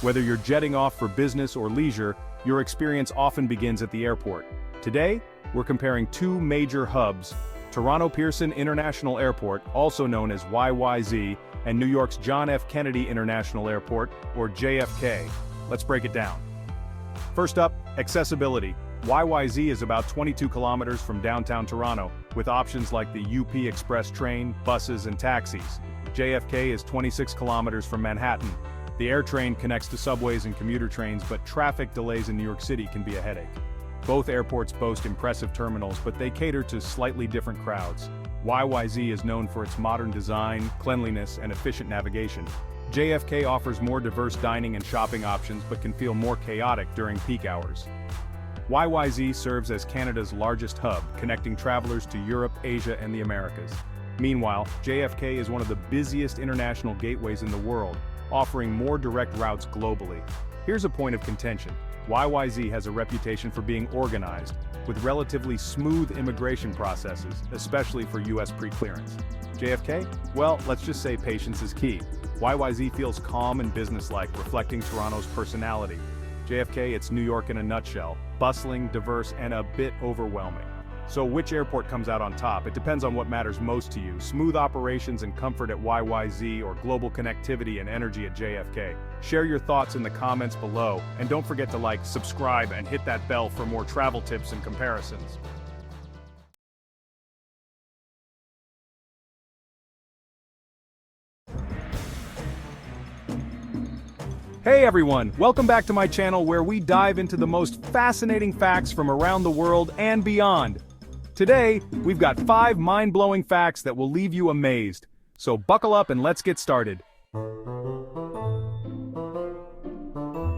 Whether you're jetting off for business or leisure, your experience often begins at the airport. Today, we're comparing two major hubs, Toronto Pearson International Airport, also known as YYZ, and New York's John F. Kennedy International Airport, or JFK. Let's break it down. First up, accessibility. YYZ is about 22 kilometers from downtown Toronto, with options like the UP Express train, buses, and taxis. JFK is 26 kilometers from Manhattan. The air train connects to subways and commuter trains, but traffic delays in New York City can be a headache. Both airports boast impressive terminals, but they cater to slightly different crowds. YYZ is known for its modern design, cleanliness, and efficient navigation. JFK offers more diverse dining and shopping options, but can feel more chaotic during peak hours. YYZ serves as Canada's largest hub, connecting travelers to Europe, Asia, and the Americas. Meanwhile, JFK is one of the busiest international gateways in the world, offering more direct routes globally. Here's a point of contention. YYZ has a reputation for being organized, with relatively smooth immigration processes, especially for US pre-clearance. JFK? Well, let's just say patience is key. YYZ feels calm and businesslike, reflecting Toronto's personality. JFK, it's New York in a nutshell, bustling, diverse, and a bit overwhelming. So which airport comes out on top? It depends on what matters most to you. Smooth operations and comfort at YYZ, or global connectivity and energy at JFK. Share your thoughts in the comments below, and don't forget to like, subscribe, and hit that bell for more travel tips and comparisons. Hey everyone, welcome back to my channel where we dive into the most fascinating facts from around the world and beyond. Today, we've got 5 mind-blowing facts that will leave you amazed. So buckle up and let's get started.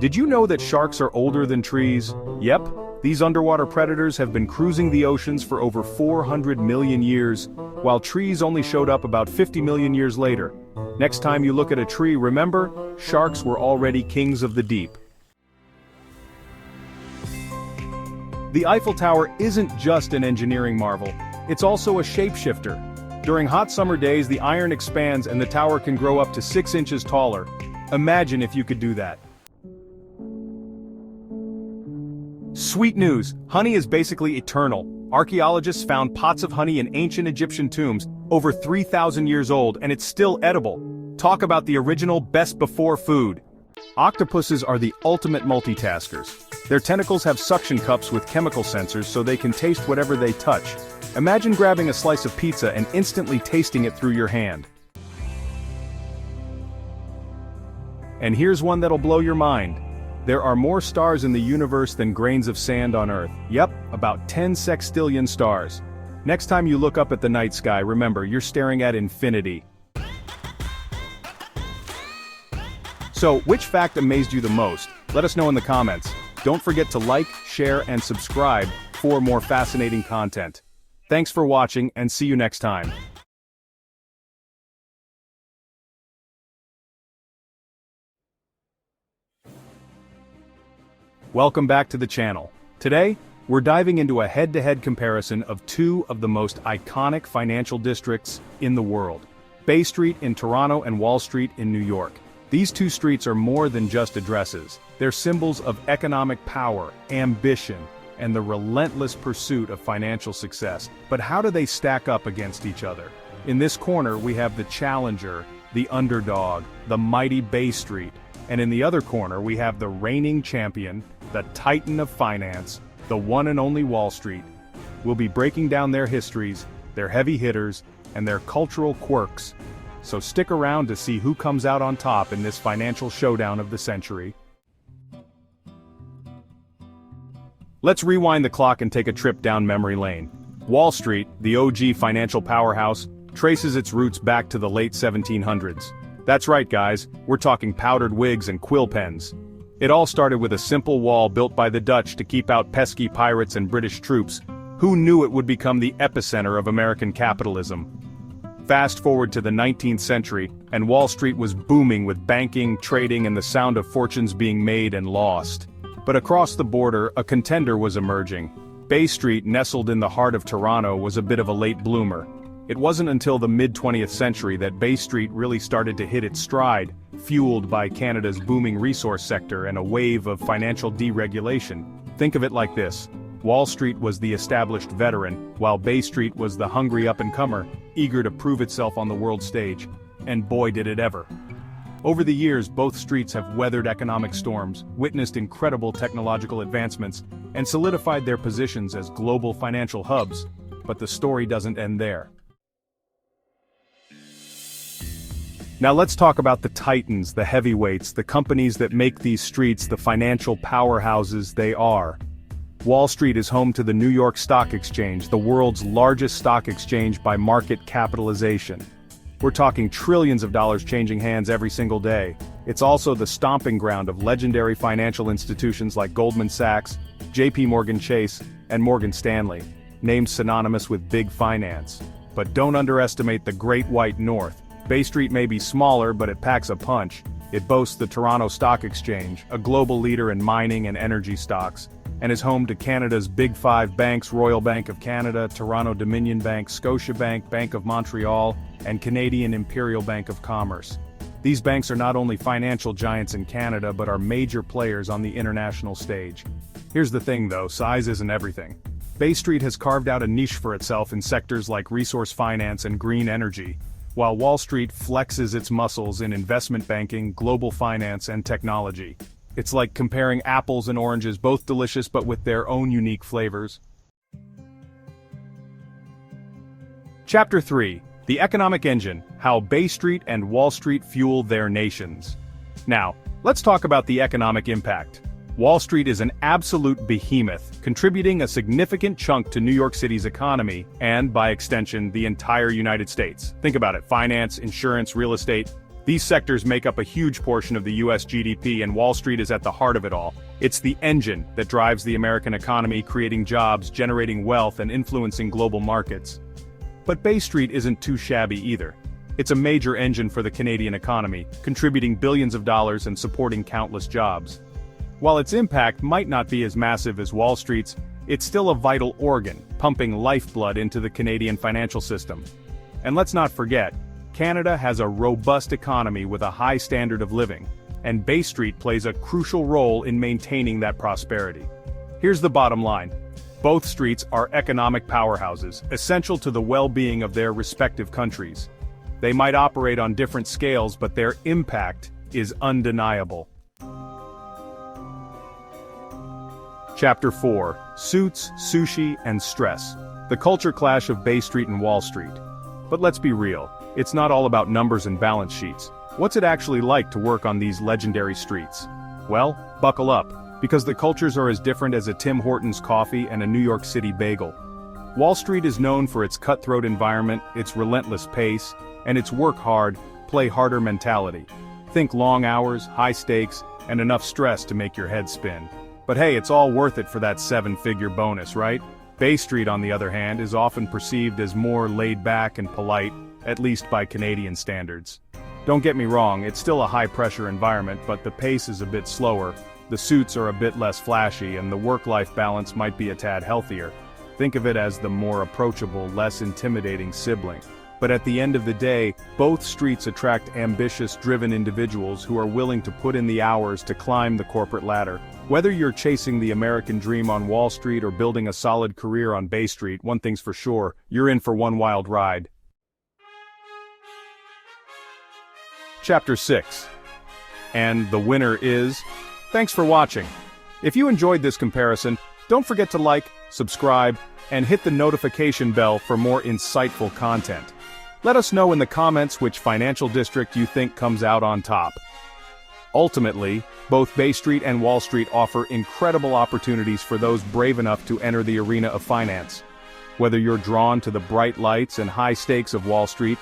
Did you know that sharks are older than trees? Yep, these underwater predators have been cruising the oceans for over 400 million years, while trees only showed up about 50 million years later. Next time you look at a tree, remember, sharks were already kings of the deep. The Eiffel Tower isn't just an engineering marvel, it's also a shapeshifter. During hot summer days, the iron expands and the tower can grow up to 6 inches taller. Imagine if you could do that. Sweet news, honey is basically eternal. Archaeologists found pots of honey in ancient Egyptian tombs, over 3,000 years old, and it's still edible. Talk about the original best before food. Octopuses are the ultimate multitaskers. Their tentacles have suction cups with chemical sensors so they can taste whatever they touch. Imagine grabbing a slice of pizza and instantly tasting it through your hand. And here's one that'll blow your mind. There are more stars in the universe than grains of sand on Earth. Yep, about 10 sextillion stars. Next time you look up at the night sky, remember, you're staring at infinity. So, which fact amazed you the most? Let us know in the comments. Don't forget to like, share, and subscribe for more fascinating content. Thanks for watching, and see you next time. Welcome back to the channel. Today, we're diving into a head-to-head comparison of 2 of the most iconic financial districts in the world. Bay Street in Toronto and Wall Street in New York. These 2 streets are more than just addresses. They're symbols of economic power, ambition, and the relentless pursuit of financial success. But how do they stack up against each other? In this corner, we have the challenger, the underdog, the mighty Bay Street. And in the other corner, we have the reigning champion, the titan of finance, the one and only Wall Street. We'll be breaking down their histories, their heavy hitters, and their cultural quirks. So stick around to see who comes out on top in this financial showdown of the century. Let's rewind the clock and take a trip down memory lane. Wall Street, the OG financial powerhouse, traces its roots back to the late 1700s. That's right, guys, we're talking powdered wigs and quill pens. It all started with a simple wall built by the Dutch to keep out pesky pirates and British troops. Who knew it would become the epicenter of American capitalism? Fast forward to the 19th century, and Wall Street was booming with banking, trading, and the sound of fortunes being made and lost. But across the border, a contender was emerging. Bay Street, nestled in the heart of Toronto, was a bit of a late bloomer. It wasn't until the mid-20th century that Bay Street really started to hit its stride, fueled by Canada's booming resource sector and a wave of financial deregulation. Think of it like this. Wall Street was the established veteran, while Bay Street was the hungry up-and-comer, eager to prove itself on the world stage. And boy did it ever. Over the years, both streets have weathered economic storms, witnessed incredible technological advancements, and solidified their positions as global financial hubs. But the story doesn't end there. Now let's talk about the titans, the heavyweights, the companies that make these streets the financial powerhouses they are. Wall Street is home to the New York Stock Exchange, the world's largest stock exchange by market capitalization. We're talking trillions of dollars changing hands every single day. It's also the stomping ground of legendary financial institutions like Goldman Sachs, JP Morgan Chase, and Morgan Stanley, named synonymous with big finance. But don't underestimate the Great White North. Bay Street may be smaller, but it packs a punch. It boasts the Toronto Stock Exchange, a global leader in mining and energy stocks, and is home to Canada's Big Five banks: Royal Bank of Canada, Toronto Dominion Bank, Scotiabank, Bank of Montreal, and Canadian Imperial Bank of Commerce. These banks are not only financial giants in Canada but are major players on the international stage. Here's the thing though, size isn't everything. Bay Street has carved out a niche for itself in sectors like resource finance and green energy, while Wall Street flexes its muscles in investment banking, global finance, and technology. It's like comparing apples and oranges, both delicious but with their own unique flavors. Chapter 3. The Economic Engine: How Bay Street and Wall Street Fuel Their Nations. Now, let's talk about the economic impact. Wall Street is an absolute behemoth, contributing a significant chunk to New York City's economy, and, by extension, the entire United States. Think about it: finance, insurance, real estate. These sectors make up a huge portion of the US GDP, and Wall Street is at the heart of it all. It's the engine that drives the American economy, creating jobs, generating wealth, and influencing global markets. But Bay Street isn't too shabby either. It's a major engine for the Canadian economy, contributing billions of dollars and supporting countless jobs. While its impact might not be as massive as Wall Street's, it's still a vital organ, pumping lifeblood into the Canadian financial system. And let's not forget, Canada has a robust economy with a high standard of living, and Bay Street plays a crucial role in maintaining that prosperity. Here's the bottom line. Both streets are economic powerhouses, essential to the well-being of their respective countries. They might operate on different scales, but their impact is undeniable. Chapter 4. Suits, Sushi, and Stress. The culture clash of Bay Street and Wall Street. But let's be real, it's not all about numbers and balance sheets. What's it actually like to work on these legendary streets? Well, buckle up, because the cultures are as different as a Tim Hortons coffee and a New York City bagel. Wall Street is known for its cutthroat environment, its relentless pace, and its work hard, play harder mentality. Think long hours, high stakes, and enough stress to make your head spin. But hey, it's all worth it for that 7-figure bonus, right? Bay Street, on the other hand, is often perceived as more laid back and polite, at least by Canadian standards. Don't get me wrong, it's still a high-pressure environment, but the pace is a bit slower, the suits are a bit less flashy, and the work-life balance might be a tad healthier. Think of it as the more approachable, less intimidating sibling. But at the end of the day, both streets attract ambitious, driven individuals who are willing to put in the hours to climb the corporate ladder. Whether you're chasing the American dream on Wall Street or building a solid career on Bay Street, one thing's for sure, you're in for one wild ride. Chapter 6. And the winner is... Thanks for watching. If you enjoyed this comparison, don't forget to like, subscribe, and hit the notification bell for more insightful content. Let us know in the comments which financial district you think comes out on top. Ultimately, both Bay Street and Wall Street offer incredible opportunities for those brave enough to enter the arena of finance. Whether you're drawn to the bright lights and high stakes of Wall Street,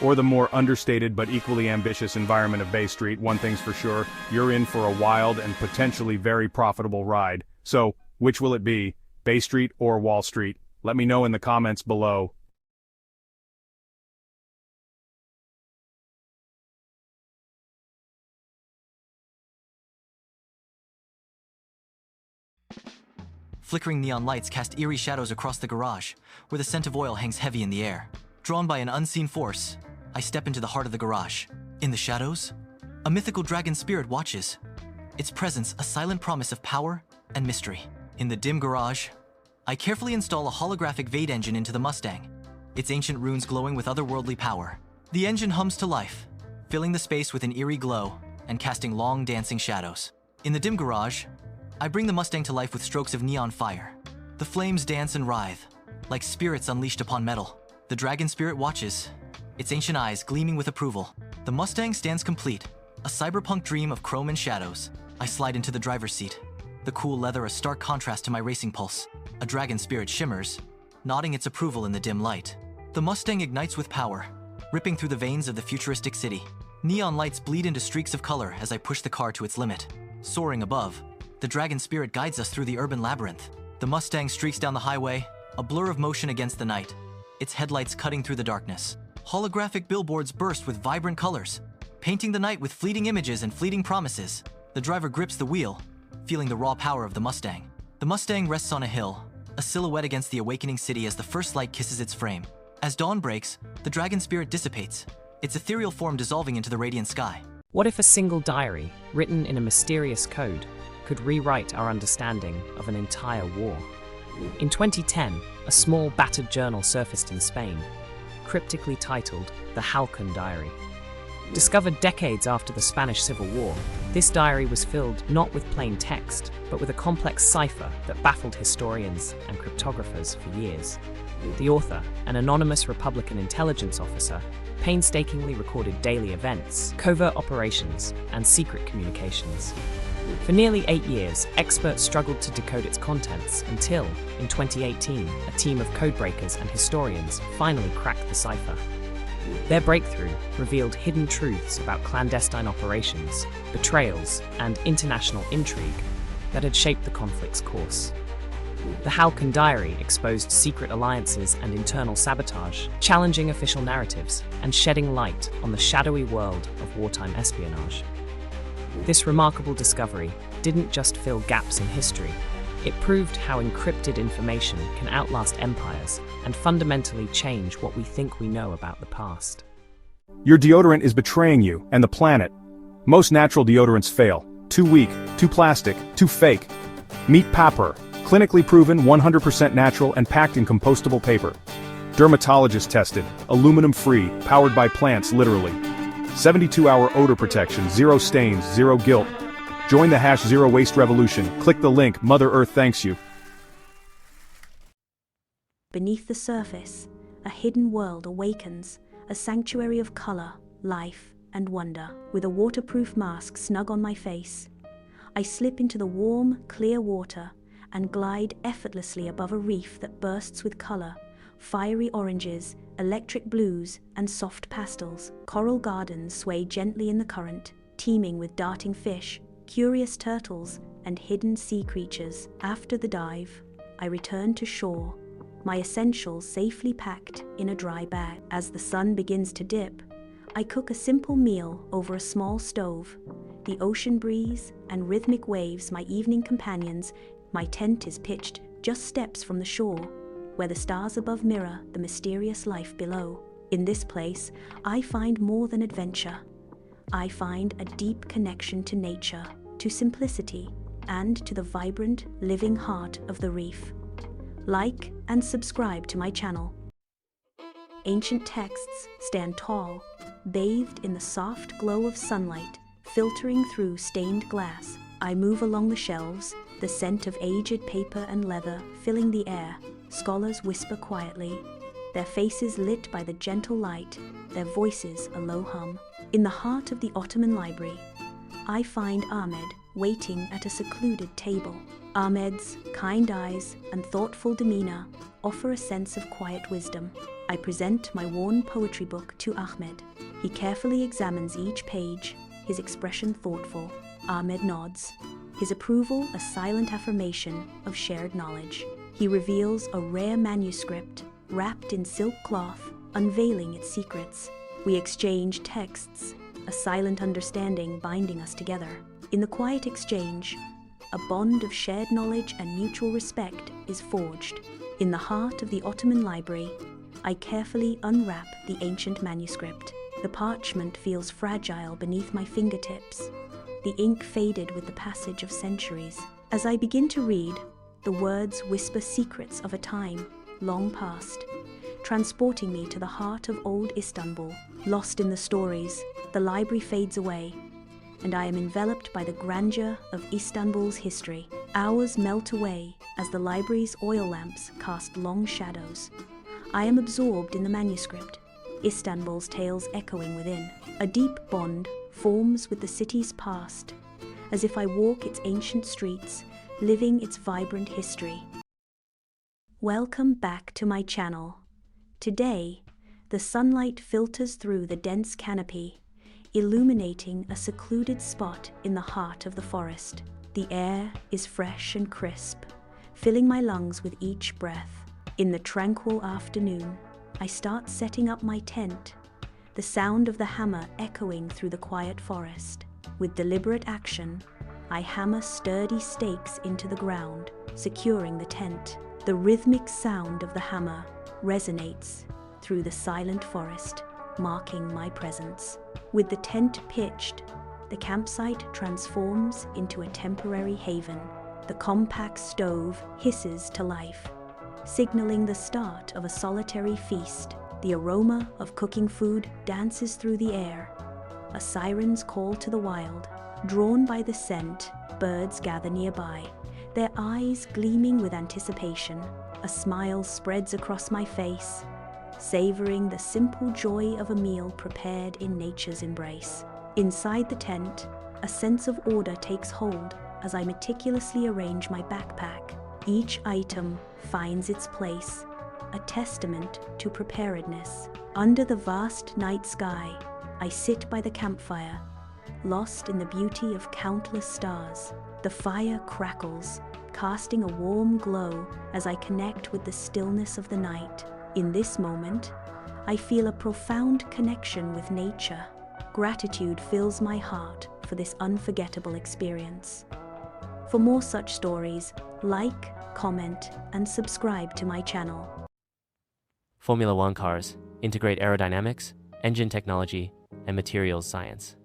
or the more understated but equally ambitious environment of Bay Street, one thing's for sure, you're in for a wild and potentially very profitable ride. So, which will it be, Bay Street or Wall Street? Let me know in the comments below. Flickering neon lights cast eerie shadows across the garage, where the scent of oil hangs heavy in the air. Drawn by an unseen force, I step into the heart of the garage. In the shadows, a mythical dragon spirit watches, its presence a silent promise of power and mystery. In the dim garage, I carefully install a holographic Vade engine into the Mustang, its ancient runes glowing with otherworldly power. The engine hums to life, filling the space with an eerie glow and casting long dancing shadows. In the dim garage, I bring the Mustang to life with strokes of neon fire. The flames dance and writhe, like spirits unleashed upon metal. The dragon spirit watches, its ancient eyes gleaming with approval. The Mustang stands complete, a cyberpunk dream of chrome and shadows. I slide into the driver's seat, the cool leather a stark contrast to my racing pulse. A dragon spirit shimmers, nodding its approval in the dim light. The Mustang ignites with power, ripping through the veins of the futuristic city. Neon lights bleed into streaks of color as I push the car to its limit. Soaring above, the dragon spirit guides us through the urban labyrinth. The Mustang streaks down the highway, a blur of motion against the night, its headlights cutting through the darkness. Holographic billboards burst with vibrant colors, painting the night with fleeting images and fleeting promises. The driver grips the wheel, feeling the raw power of the Mustang. The Mustang rests on a hill, a silhouette against the awakening city as the first light kisses its frame. As dawn breaks, the dragon spirit dissipates, its ethereal form dissolving into the radiant sky. What if a single diary, written in a mysterious code, could rewrite our understanding of an entire war? In 2010, a small battered journal surfaced in Spain, cryptically titled The Halcon Diary. Discovered decades after the Spanish Civil War, this diary was filled not with plain text, but with a complex cipher that baffled historians and cryptographers for years. The author, an anonymous Republican intelligence officer, painstakingly recorded daily events, covert operations, and secret communications. For nearly 8 years, experts struggled to decode its contents until, in 2018, a team of codebreakers and historians finally cracked the cipher. Their breakthrough revealed hidden truths about clandestine operations, betrayals, and international intrigue that had shaped the conflict's course. The Halcon Diary exposed secret alliances and internal sabotage, challenging official narratives and shedding light on the shadowy world of wartime espionage. This remarkable discovery didn't just fill gaps in history, it proved how encrypted information can outlast empires and fundamentally change what we think we know about the past. Your deodorant is betraying you and the planet. Most natural deodorants fail. Too weak, too plastic, too fake. Meet Paper, clinically proven 100% natural and packed in compostable paper. Dermatologist tested, aluminum-free, powered by plants literally. 72-hour odor protection, zero stains, zero guilt. Join the #Zero Waste revolution. Click the link. Mother Earth thanks you. Beneath the surface, a hidden world awakens, a sanctuary of color, life, and wonder. With a waterproof mask snug on my face, I slip into the warm, clear water and glide effortlessly above a reef that bursts with color, fiery oranges, electric blues, and soft pastels. Coral gardens sway gently in the current, teeming with darting fish, curious turtles, and hidden sea creatures. After the dive, I return to shore, my essentials safely packed in a dry bag. As the sun begins to dip, I cook a simple meal over a small stove. The ocean breeze and rhythmic waves my evening companions. My tent is pitched just steps from the shore, where the stars above mirror the mysterious life below. In this place, I find more than adventure. I find a deep connection to nature, to simplicity, and to the vibrant, living heart of the reef. Like and subscribe to my channel. Ancient texts stand tall, bathed in the soft glow of sunlight, filtering through stained glass. I move along the shelves, the scent of aged paper and leather filling the air. Scholars whisper quietly, their faces lit by the gentle light, their voices a low hum. In the heart of the Ottoman library, I find Ahmed waiting at a secluded table. Ahmed's kind eyes and thoughtful demeanor offer a sense of quiet wisdom. I present my worn poetry book to Ahmed. He carefully examines each page, his expression thoughtful. Ahmed nods, his approval a silent affirmation of shared knowledge. He reveals a rare manuscript wrapped in silk cloth, unveiling its secrets. We exchange texts, a silent understanding binding us together. In the quiet exchange, a bond of shared knowledge and mutual respect is forged. In the heart of the Ottoman library, I carefully unwrap the ancient manuscript. The parchment feels fragile beneath my fingertips, the ink faded with the passage of centuries. As I begin to read, the words whisper secrets of a time long past, transporting me to the heart of old Istanbul. Lost in the stories, the library fades away, and I am enveloped by the grandeur of Istanbul's history. Hours melt away as the library's oil lamps cast long shadows. I am absorbed in the manuscript, Istanbul's tales echoing within. A deep bond forms with the city's past, as if I walk its ancient streets, living its vibrant history. Welcome back to my channel. Today, the sunlight filters through the dense canopy, illuminating a secluded spot in the heart of the forest. The air is fresh and crisp, filling my lungs with each breath. In the tranquil afternoon, I start setting up my tent, the sound of the hammer echoing through the quiet forest. With deliberate action, I hammer sturdy stakes into the ground, securing the tent. The rhythmic sound of the hammer resonates through the silent forest, marking my presence. With the tent pitched, the campsite transforms into a temporary haven. The compact stove hisses to life, signaling the start of a solitary feast. The aroma of cooking food dances through the air, a siren's call to the wild. Drawn by the scent, birds gather nearby, their eyes gleaming with anticipation. A smile spreads across my face, savoring the simple joy of a meal prepared in nature's embrace. Inside the tent, a sense of order takes hold as I meticulously arrange my backpack. Each item finds its place, a testament to preparedness. Under the vast night sky, I sit by the campfire, lost in the beauty of countless stars. The fire crackles, casting a warm glow as I connect with the stillness of the night. In this moment, I feel a profound connection with nature. Gratitude fills my heart for this unforgettable experience. For more such stories, like, comment, and subscribe to my channel. Formula One cars integrate aerodynamics, engine technology, and materials science.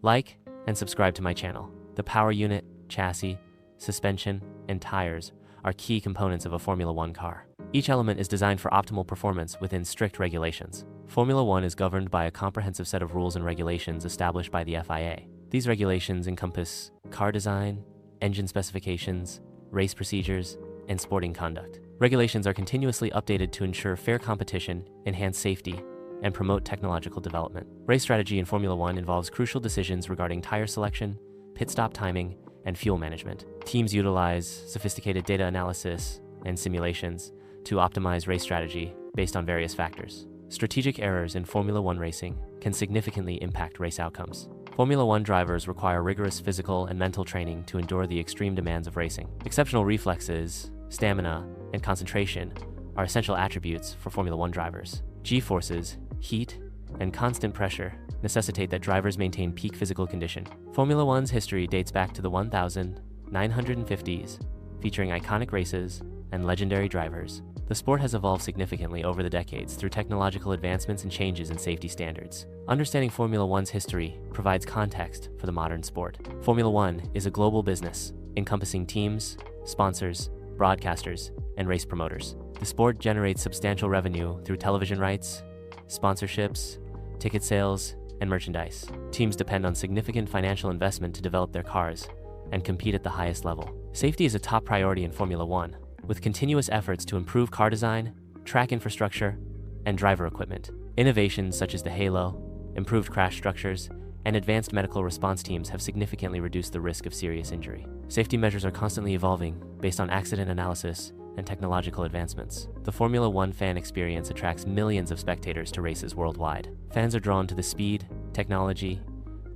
Like and subscribe to my channel. The power unit, chassis, suspension, and tires are key components of a Formula One car. Each element is designed for optimal performance within strict regulations. Formula One is governed by a comprehensive set of rules and regulations established by the FIA. These regulations encompass car design, engine specifications, race procedures, and sporting conduct. Regulations are continuously updated to ensure fair competition, enhance safety, and promote technological development. Race strategy in Formula One involves crucial decisions regarding tire selection, pit stop timing, and fuel management. Teams utilize sophisticated data analysis and simulations to optimize race strategy based on various factors. Strategic errors in Formula One racing can significantly impact race outcomes. Formula One drivers require rigorous physical and mental training to endure the extreme demands of racing. Exceptional reflexes, stamina, and concentration are essential attributes for Formula One drivers. G-forces, heat, and constant pressure necessitate that drivers maintain peak physical condition. Formula One's history dates back to the 1950s, featuring iconic races and legendary drivers. The sport has evolved significantly over the decades through technological advancements and changes in safety standards. Understanding Formula One's history provides context for the modern sport. Formula One is a global business, encompassing teams, sponsors, broadcasters, and race promoters. The sport generates substantial revenue through television rights, sponsorships, ticket sales, and merchandise. Teams depend on significant financial investment to develop their cars and compete at the highest level. Safety is a top priority in Formula One, with continuous efforts to improve car design, track infrastructure, and driver equipment. Innovations such as the Halo, improved crash structures, and advanced medical response teams have significantly reduced the risk of serious injury. Safety measures are constantly evolving based on accident analysis and technological advancements. The Formula One fan experience attracts millions of spectators to races worldwide. Fans are drawn to the speed, technology,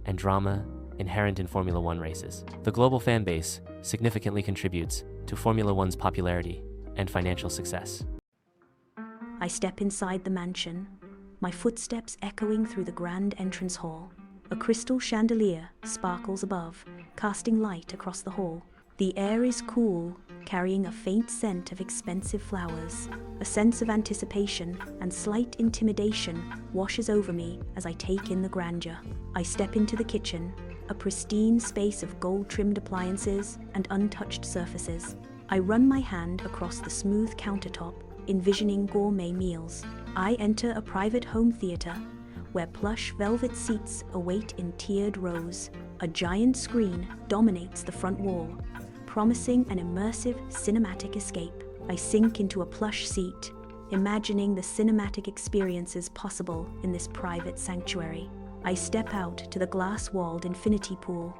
and drama inherent in Formula One races. The global fan base significantly contributes to Formula One's popularity and financial success. I step inside the mansion, my footsteps echoing through the grand entrance hall. A crystal chandelier sparkles above, casting light across the hall. The air is cool, carrying a faint scent of expensive flowers. A sense of anticipation and slight intimidation washes over me as I take in the grandeur. I step into the kitchen, a pristine space of gold-trimmed appliances and untouched surfaces. I run my hand across the smooth countertop, envisioning gourmet meals. I enter a private home theater, where plush velvet seats await in tiered rows. A giant screen dominates the front wall, promising an immersive cinematic escape. I sink into a plush seat, imagining the cinematic experiences possible in this private sanctuary. I step out to the glass-walled infinity pool,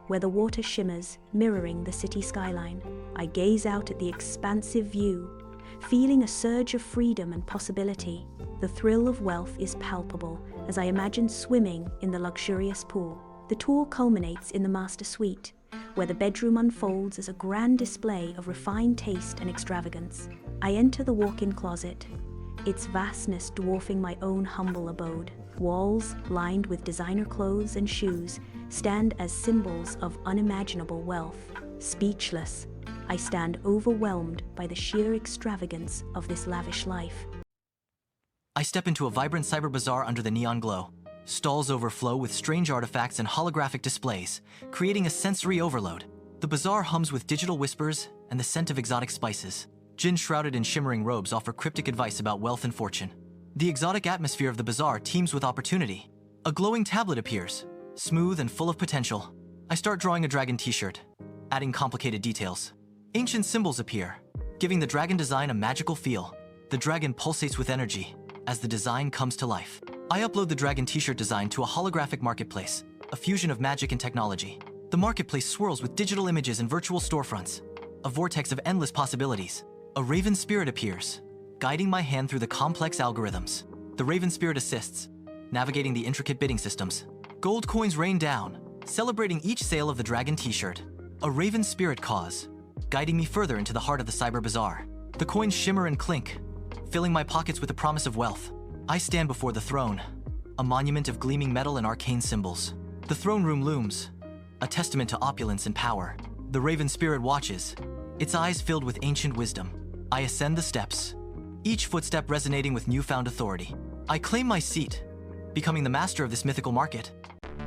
where the water shimmers, mirroring the city skyline. I gaze out at the expansive view, feeling a surge of freedom and possibility. The thrill of wealth is palpable as I imagine swimming in the luxurious pool. The tour culminates in the master suite, where the bedroom unfolds as a grand display of refined taste and extravagance. I enter the walk-in closet, its vastness dwarfing my own humble abode. Walls, lined with designer clothes and shoes, stand as symbols of unimaginable wealth. Speechless, I stand overwhelmed by the sheer extravagance of this lavish life. I step into a vibrant cyber bazaar under the neon glow. Stalls overflow with strange artifacts and holographic displays, creating a sensory overload. The bazaar hums with digital whispers and the scent of exotic spices. Jinn shrouded in shimmering robes offer cryptic advice about wealth and fortune. The exotic atmosphere of the bazaar teems with opportunity. A glowing tablet appears, smooth and full of potential. I start drawing a dragon t-shirt, adding complicated details. Ancient symbols appear, giving the dragon design a magical feel. The dragon pulsates with energy as the design comes to life. I upload the dragon t-shirt design to a holographic marketplace, a fusion of magic and technology. The marketplace swirls with digital images and virtual storefronts, a vortex of endless possibilities. A raven spirit appears, guiding my hand through the complex algorithms. The raven spirit assists, navigating the intricate bidding systems. Gold coins rain down, celebrating each sale of the dragon t-shirt. A raven spirit cause, guiding me further into the heart of the cyber bazaar. The coins shimmer and clink, filling my pockets with the promise of wealth. I stand before the throne, a monument of gleaming metal and arcane symbols. The throne room looms, a testament to opulence and power. The raven spirit watches, its eyes filled with ancient wisdom. I ascend the steps, each footstep resonating with newfound authority. I claim my seat, becoming the master of this mythical market.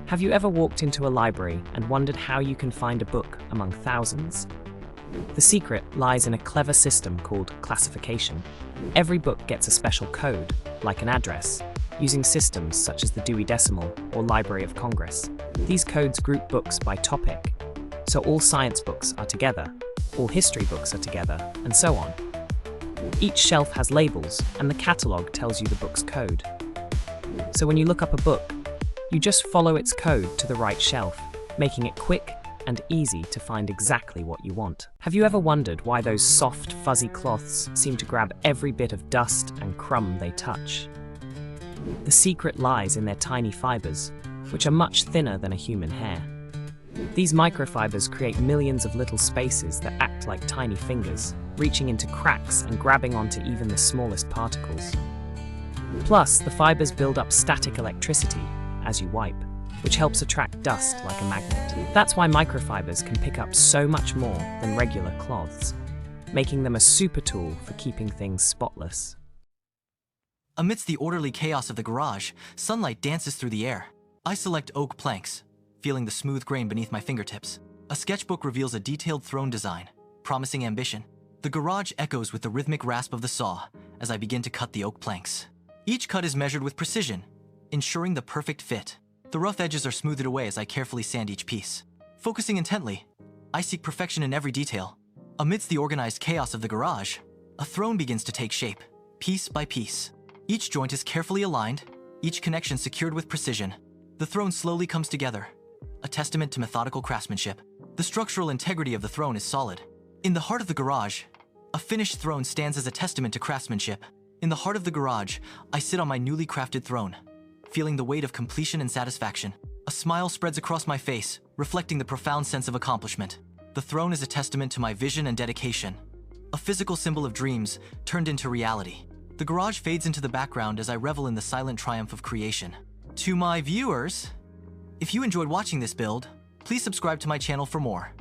Have you ever walked into a library and wondered how you can find a book among thousands? The secret lies in a clever system called classification. Every book gets a special code, like an address, using systems such as the Dewey Decimal or Library of Congress. These codes group books by topic, so all science books are together, all history books are together, and so on. Each shelf has labels, and the catalog tells you the book's code. So when you look up a book, you just follow its code to the right shelf, making it quick and easy to find exactly what you want. Have you ever wondered why those soft, fuzzy cloths seem to grab every bit of dust and crumb they touch? The secret lies in their tiny fibers, which are much thinner than a human hair. These microfibers create millions of little spaces that act like tiny fingers, reaching into cracks and grabbing onto even the smallest particles. Plus, the fibers build up static electricity as you wipe, which helps attract dust like a magnet. That's why microfibers can pick up so much more than regular cloths, making them a super tool for keeping things spotless. Amidst the orderly chaos of the garage, sunlight dances through the air. I select oak planks, feeling the smooth grain beneath my fingertips. A sketchbook reveals a detailed throne design, promising ambition. The garage echoes with the rhythmic rasp of the saw as I begin to cut the oak planks. Each cut is measured with precision, ensuring the perfect fit. The rough edges are smoothed away as I carefully sand each piece. Focusing intently, I seek perfection in every detail. Amidst the organized chaos of the garage, a throne begins to take shape, piece by piece. Each joint is carefully aligned, each connection secured with precision. The throne slowly comes together, a testament to methodical craftsmanship. The structural integrity of the throne is solid. In the heart of the garage, a finished throne stands as a testament to craftsmanship. In the heart of the garage, I sit on my newly crafted throne, feeling the weight of completion and satisfaction. A smile spreads across my face, reflecting the profound sense of accomplishment. The throne is a testament to my vision and dedication, a physical symbol of dreams turned into reality. The garage fades into the background as I revel in the silent triumph of creation. To my viewers, if you enjoyed watching this build, please subscribe to my channel for more.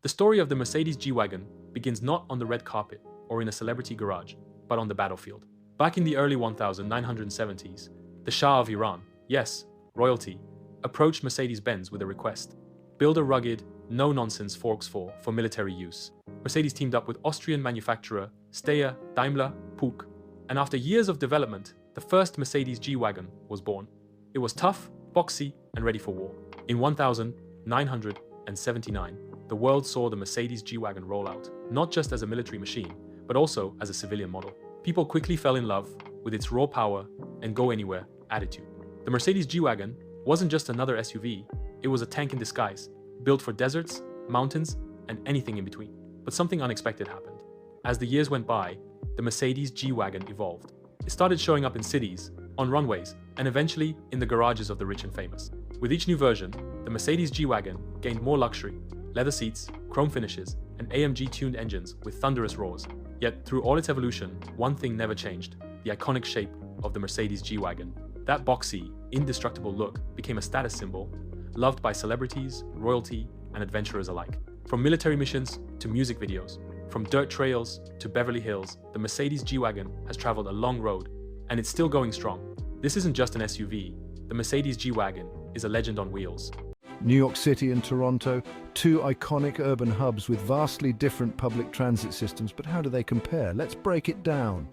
The story of the Mercedes G-Wagon begins not on the red carpet or in a celebrity garage, but on the battlefield. Back in the early 1970s, the Shah of Iran, yes, royalty, approached Mercedes-Benz with a request. Build a rugged, no-nonsense 4x4 for military use. Mercedes teamed up with Austrian manufacturer Steyr, Daimler, Puch, and after years of development, the first Mercedes G-Wagon was born. It was tough, boxy, and ready for war. In 1979, the world saw the Mercedes G-Wagon roll out, not just as a military machine, but also as a civilian model. People quickly fell in love with its raw power and go-anywhere attitude. The Mercedes G-Wagon wasn't just another SUV, it was a tank in disguise, built for deserts, mountains, and anything in between. But something unexpected happened. As the years went by, the Mercedes G-Wagon evolved. It started showing up in cities, on runways, and eventually in the garages of the rich and famous. With each new version, the Mercedes G-Wagon gained more luxury, leather seats, chrome finishes, and AMG-tuned engines with thunderous roars. Yet, through all its evolution, one thing never changed: the iconic shape of the Mercedes G-Wagon. That boxy, indestructible look became a status symbol, loved by celebrities, royalty, and adventurers alike. From military missions to music videos, from dirt trails to Beverly Hills, the Mercedes G-Wagon has traveled a long road, and it's still going strong. This isn't just an SUV. The Mercedes G-Wagon is a legend on wheels. New York City and Toronto, two iconic urban hubs with vastly different public transit systems, but how do they compare? Let's break it down.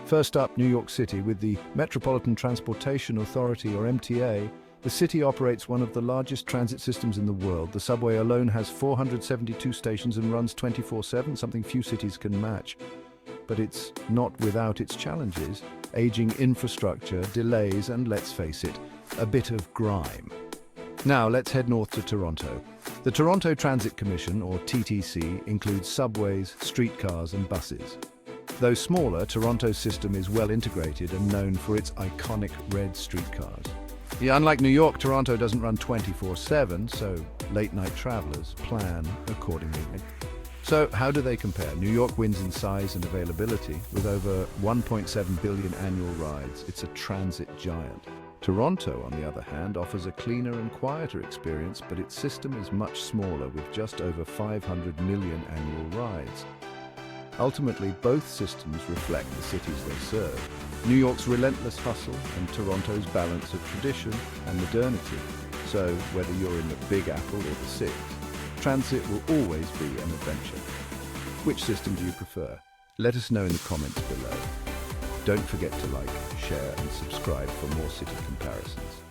First up, New York City. With the Metropolitan Transportation Authority, or MTA, the city operates one of the largest transit systems in the world. The subway alone has 472 stations and runs 24/7, something few cities can match. But it's not without its challenges: aging infrastructure, delays, and let's face it, a bit of grime. Now let's head north to Toronto. The Toronto Transit Commission, or TTC, includes subways, streetcars, and buses. Though smaller, Toronto's system is well integrated and known for its iconic red streetcars. Yeah, unlike New York, Toronto doesn't run 24/7, so late-night travelers plan accordingly. So how do they compare? New York wins in size and availability. With over 1.7 billion annual rides, it's a transit giant. Toronto, on the other hand, offers a cleaner and quieter experience, but its system is much smaller, with just over 500 million annual rides. Ultimately, both systems reflect the cities they serve: New York's relentless hustle and Toronto's balance of tradition and modernity. So, whether you're in the Big Apple or the Sixth, transit will always be an adventure. Which system do you prefer? Let us know in the comments below. Don't forget to like, share, and subscribe for more city comparisons.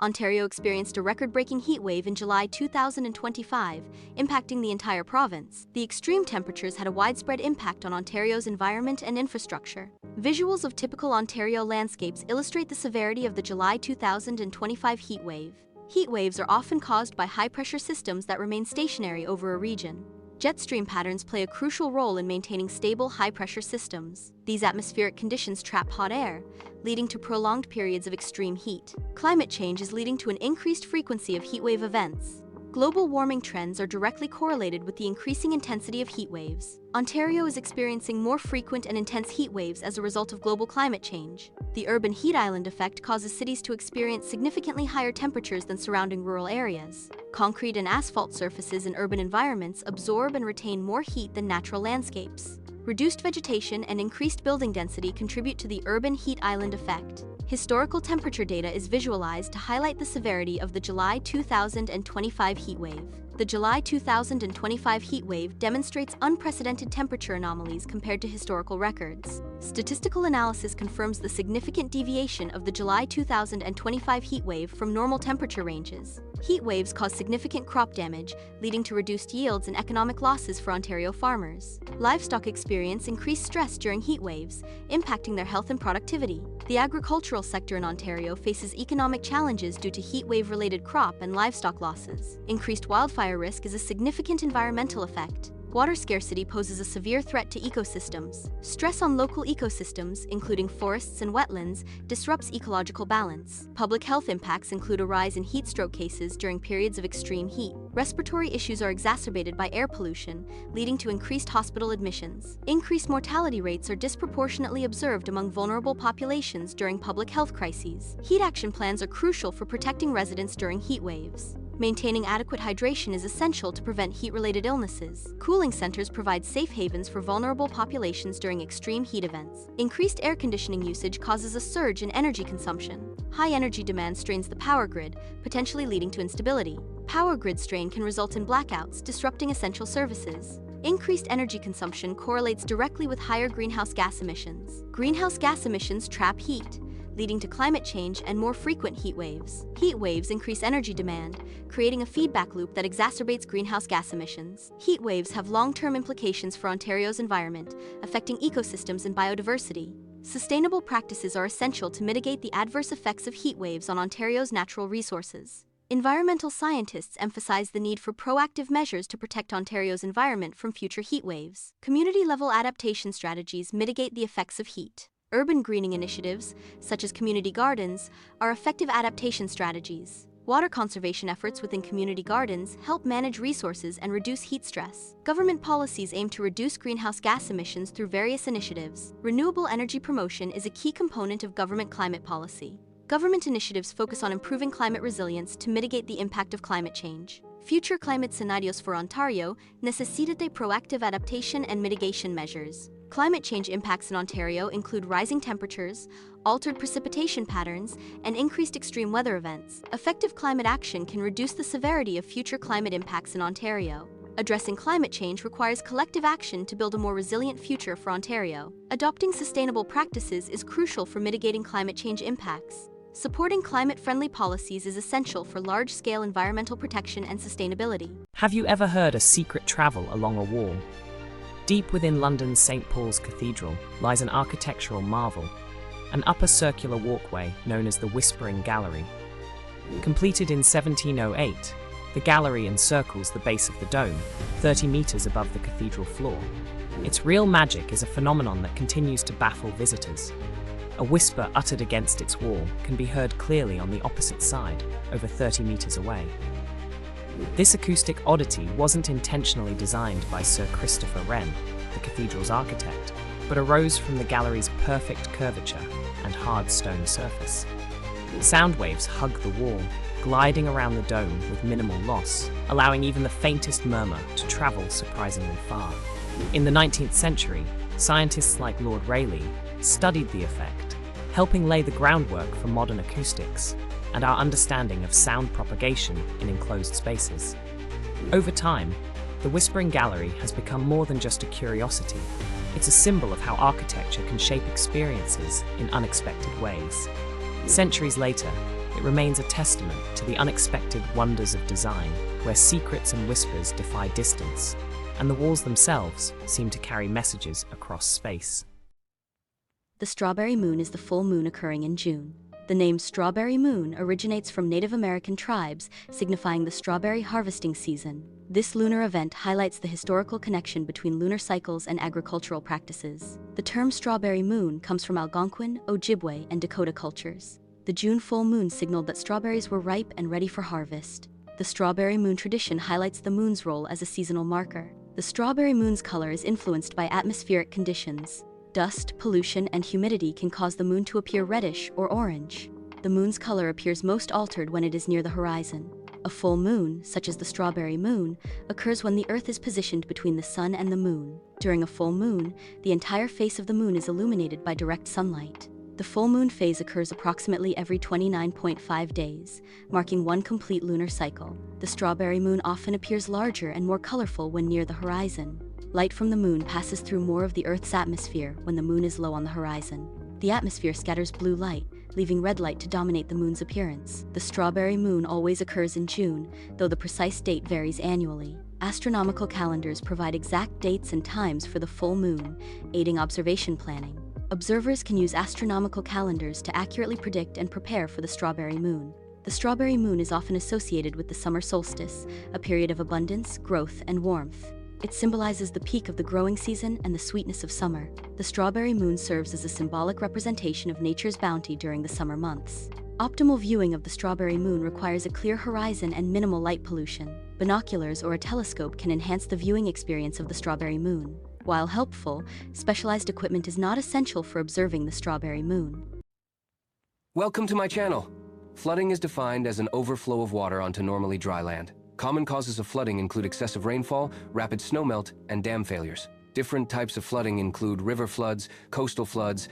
Ontario experienced a record-breaking heat wave in July 2025, impacting the entire province. The extreme temperatures had a widespread impact on Ontario's environment and infrastructure. Visuals of typical Ontario landscapes illustrate the severity of the July 2025 heat wave. Heat waves are often caused by high-pressure systems that remain stationary over a region. Jet stream patterns play a crucial role in maintaining stable, high-pressure systems. These atmospheric conditions trap hot air, leading to prolonged periods of extreme heat. Climate change is leading to an increased frequency of heatwave events. Global warming trends are directly correlated with the increasing intensity of heat waves. Ontario is experiencing more frequent and intense heat waves as a result of global climate change. The urban heat island effect causes cities to experience significantly higher temperatures than surrounding rural areas. Concrete and asphalt surfaces in urban environments absorb and retain more heat than natural landscapes. Reduced vegetation and increased building density contribute to the urban heat island effect. Historical temperature data is visualized to highlight the severity of the July 2025 heat wave. The July 2025 heat wave demonstrates unprecedented temperature anomalies compared to historical records. Statistical analysis confirms the significant deviation of the July 2025 heat wave from normal temperature ranges. Heat waves cause significant crop damage, leading to reduced yields and economic losses for Ontario farmers. Livestock experience increased stress during heat waves, impacting their health and productivity. The agricultural sector in Ontario faces economic challenges due to heat wave-related crop and livestock losses. Increased wildfire risk is a significant environmental effect. Water scarcity poses a severe threat to ecosystems. Stress on local ecosystems, including forests and wetlands, disrupts ecological balance. Public health impacts include a rise in heat stroke cases during periods of extreme heat. Respiratory issues are exacerbated by air pollution, leading to increased hospital admissions. Increased mortality rates are disproportionately observed among vulnerable populations during public health crises. Heat action plans are crucial for protecting residents during heat waves. Maintaining adequate hydration is essential to prevent heat-related illnesses. Cooling centers provide safe havens for vulnerable populations during extreme heat events. Increased air conditioning usage causes a surge in energy consumption. High energy demand strains the power grid, potentially leading to instability. Power grid strain can result in blackouts, disrupting essential services. Increased energy consumption correlates directly with higher greenhouse gas emissions. Greenhouse gas emissions trap heat, leading to climate change and more frequent heat waves. Heat waves increase energy demand, creating a feedback loop that exacerbates greenhouse gas emissions. Heat waves have long-term implications for Ontario's environment, affecting ecosystems and biodiversity. Sustainable practices are essential to mitigate the adverse effects of heat waves on Ontario's natural resources. Environmental scientists emphasize the need for proactive measures to protect Ontario's environment from future heat waves. Community-level adaptation strategies mitigate the effects of heat. Urban greening initiatives, such as community gardens, are effective adaptation strategies. Water conservation efforts within community gardens help manage resources and reduce heat stress. Government policies aim to reduce greenhouse gas emissions through various initiatives. Renewable energy promotion is a key component of government climate policy. Government initiatives focus on improving climate resilience to mitigate the impact of climate change. Future climate scenarios for Ontario necessitate proactive adaptation and mitigation measures. Climate change impacts in Ontario include rising temperatures, altered precipitation patterns, and increased extreme weather events. Effective climate action can reduce the severity of future climate impacts in Ontario. Addressing climate change requires collective action to build a more resilient future for Ontario. Adopting sustainable practices is crucial for mitigating climate change impacts. Supporting climate-friendly policies is essential for large-scale environmental protection and sustainability. Have you ever heard a secret travel along a wall? Deep within London's St. Paul's Cathedral lies an architectural marvel, an upper circular walkway known as the Whispering Gallery. Completed in 1708, the gallery encircles the base of the dome, 30 meters above the cathedral floor. Its real magic is a phenomenon that continues to baffle visitors. A whisper uttered against its wall can be heard clearly on the opposite side, over 30 meters away. This acoustic oddity wasn't intentionally designed by Sir Christopher Wren, the cathedral's architect, but arose from the gallery's perfect curvature and hard stone surface. Sound waves hug the wall, gliding around the dome with minimal loss, allowing even the faintest murmur to travel surprisingly far. In the 19th century, scientists like Lord Rayleigh studied the effect, helping lay the groundwork for modern acoustics and our understanding of sound propagation in enclosed spaces. Over time, the Whispering Gallery has become more than just a curiosity. It's a symbol of how architecture can shape experiences in unexpected ways. Centuries later, it remains a testament to the unexpected wonders of design, where secrets and whispers defy distance, and the walls themselves seem to carry messages across space. The strawberry moon is the full moon occurring in June. The name Strawberry Moon originates from Native American tribes, signifying the strawberry harvesting season. This lunar event highlights the historical connection between lunar cycles and agricultural practices. The term strawberry moon comes from Algonquin, Ojibwe, and Dakota cultures. The June full moon signaled that strawberries were ripe and ready for harvest. The strawberry moon tradition highlights the moon's role as a seasonal marker. The strawberry moon's color is influenced by atmospheric conditions. Dust, pollution, and humidity can cause the moon to appear reddish or orange. The moon's color appears most altered when it is near the horizon. A full moon, such as the strawberry moon, occurs when the Earth is positioned between the sun and the moon. During a full moon, the entire face of the moon is illuminated by direct sunlight. The full moon phase occurs approximately every 29.5 days, marking one complete lunar cycle. The strawberry moon often appears larger and more colorful when near the horizon. Light from the moon passes through more of the Earth's atmosphere when the moon is low on the horizon. The atmosphere scatters blue light, leaving red light to dominate the moon's appearance. The strawberry moon always occurs in June, though the precise date varies annually. Astronomical calendars provide exact dates and times for the full moon, aiding observation planning. Observers can use astronomical calendars to accurately predict and prepare for the strawberry moon. The strawberry moon is often associated with the summer solstice, a period of abundance, growth, and warmth. It symbolizes the peak of the growing season and the sweetness of summer. The strawberry moon serves as a symbolic representation of nature's bounty during the summer months. Optimal viewing of the strawberry moon requires a clear horizon and minimal light pollution. Binoculars or a telescope can enhance the viewing experience of the strawberry moon. While helpful, specialized equipment is not essential for observing the strawberry moon. Welcome to my channel. Flooding is defined as an overflow of water onto normally dry land. Common causes of flooding include excessive rainfall, rapid snowmelt, and dam failures. Different types of flooding include river floods, coastal floods,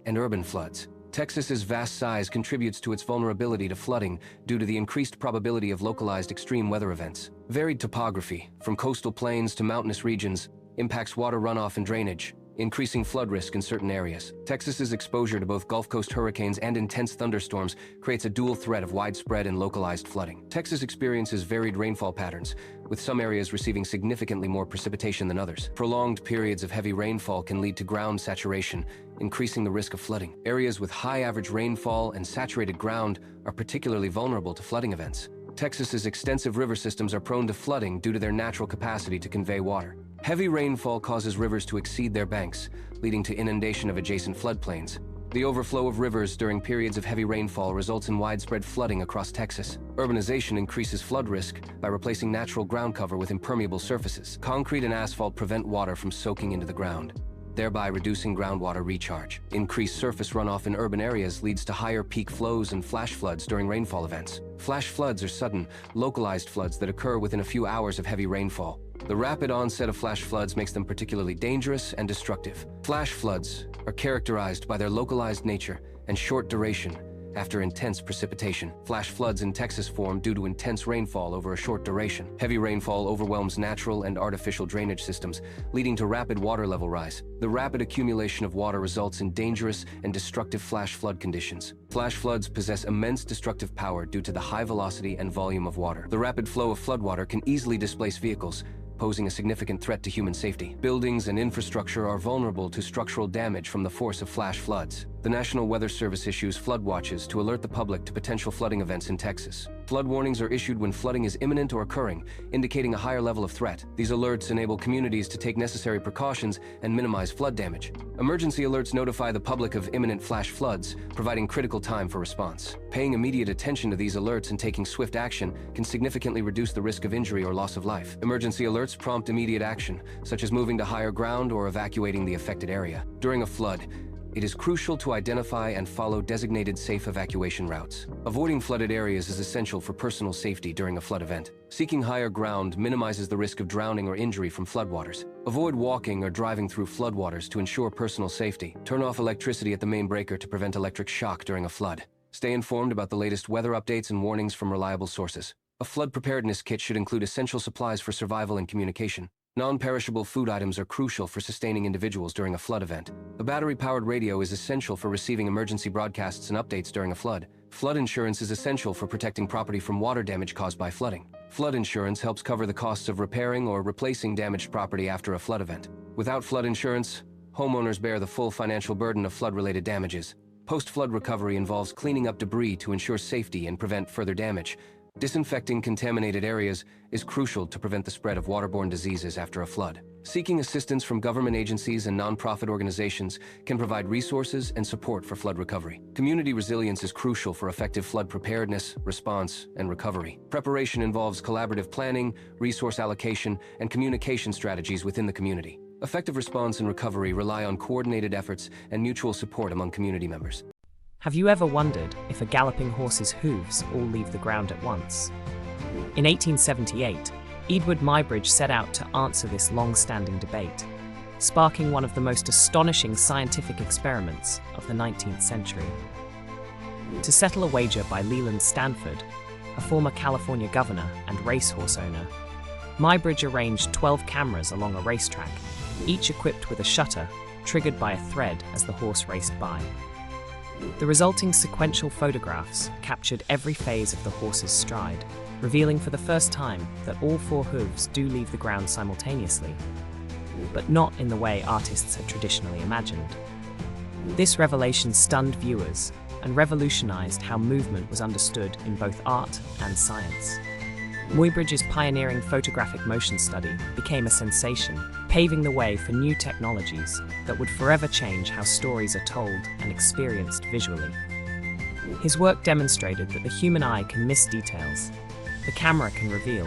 and urban floods. Texas's vast size contributes to its vulnerability to flooding due to the increased probability of localized extreme weather events. Varied topography, from coastal plains to mountainous regions, impacts water runoff and drainage, increasing flood risk in certain areas. Texas's exposure to both Gulf Coast hurricanes and intense thunderstorms creates a dual threat of widespread and localized flooding. Texas experiences varied rainfall patterns, with some areas receiving significantly more precipitation than others. Prolonged periods of heavy rainfall can lead to ground saturation, increasing the risk of flooding. Areas with high average rainfall and saturated ground are particularly vulnerable to flooding events. Texas's extensive river systems are prone to flooding due to their natural capacity to convey water. Heavy rainfall causes rivers to exceed their banks, leading to inundation of adjacent floodplains. The overflow of rivers during periods of heavy rainfall results in widespread flooding across Texas. Urbanization increases flood risk by replacing natural ground cover with impermeable surfaces. Concrete and asphalt prevent water from soaking into the ground, thereby reducing groundwater recharge. Increased surface runoff in urban areas leads to higher peak flows and flash floods during rainfall events. Flash floods are sudden, localized floods that occur within a few hours of heavy rainfall. The rapid onset of flash floods makes them particularly dangerous and destructive. Flash floods are characterized by their localized nature and short duration after intense precipitation. Flash floods in Texas form due to intense rainfall over a short duration. Heavy rainfall overwhelms natural and artificial drainage systems, leading to rapid water level rise. The rapid accumulation of water results in dangerous and destructive flash flood conditions. Flash floods possess immense destructive power due to the high velocity and volume of water. The rapid flow of floodwater can easily displace vehicles, posing a significant threat to human safety. Buildings and infrastructure are vulnerable to structural damage from the force of flash floods. The National Weather Service issues flood watches to alert the public to potential flooding events in Texas. Flood warnings are issued when flooding is imminent or occurring, indicating a higher level of threat. These alerts enable communities to take necessary precautions and minimize flood damage. Emergency alerts notify the public of imminent flash floods, providing critical time for response. Paying immediate attention to these alerts and taking swift action can significantly reduce the risk of injury or loss of life. Emergency alerts prompt immediate action, such as moving to higher ground or evacuating the affected area. During a flood, it is crucial to identify and follow designated safe evacuation routes. Avoiding flooded areas is essential for personal safety during a flood event. Seeking higher ground minimizes the risk of drowning or injury from floodwaters. Avoid walking or driving through floodwaters to ensure personal safety. Turn off electricity at the main breaker to prevent electric shock during a flood. Stay informed about the latest weather updates and warnings from reliable sources. A flood preparedness kit should include essential supplies for survival and communication. Non-perishable food items are crucial for sustaining individuals during a flood event. A battery-powered radio is essential for receiving emergency broadcasts and updates during a flood. Flood insurance is essential for protecting property from water damage caused by flooding. Flood insurance helps cover the costs of repairing or replacing damaged property after a flood event. Without flood insurance, homeowners bear the full financial burden of flood-related damages. Post-flood recovery involves cleaning up debris to ensure safety and prevent further damage. Disinfecting contaminated areas is crucial to prevent the spread of waterborne diseases after a flood. Seeking assistance from government agencies and nonprofit organizations can provide resources and support for flood recovery. Community resilience is crucial for effective flood preparedness, response, and recovery. Preparation involves collaborative planning, resource allocation, and communication strategies within the community. Effective response and recovery rely on coordinated efforts and mutual support among community members. Have you ever wondered if a galloping horse's hooves all leave the ground at once? In 1878, Edward Muybridge set out to answer this long-standing debate, sparking one of the most astonishing scientific experiments of the 19th century. To settle a wager by Leland Stanford, a former California governor and racehorse owner, Muybridge arranged 12 cameras along a racetrack, each equipped with a shutter triggered by a thread as the horse raced by. The resulting sequential photographs captured every phase of the horse's stride, revealing for the first time that all four hooves do leave the ground simultaneously, but not in the way artists had traditionally imagined. This revelation stunned viewers and revolutionized how movement was understood in both art and science. Muybridge's pioneering photographic motion study became a sensation, paving the way for new technologies that would forever change how stories are told and experienced visually. His work demonstrated that the human eye can miss details, the camera can reveal,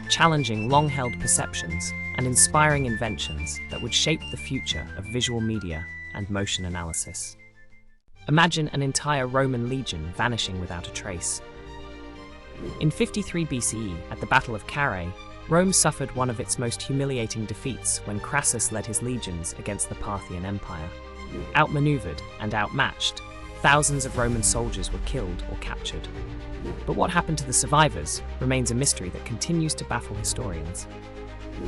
challenging long-held perceptions and inspiring inventions that would shape the future of visual media and motion analysis. Imagine an entire Roman legion vanishing without a trace. In 53 BCE, at the Battle of Carrhae, Rome suffered one of its most humiliating defeats when Crassus led his legions against the Parthian Empire. Outmaneuvered and outmatched, thousands of Roman soldiers were killed or captured. But what happened to the survivors remains a mystery that continues to baffle historians.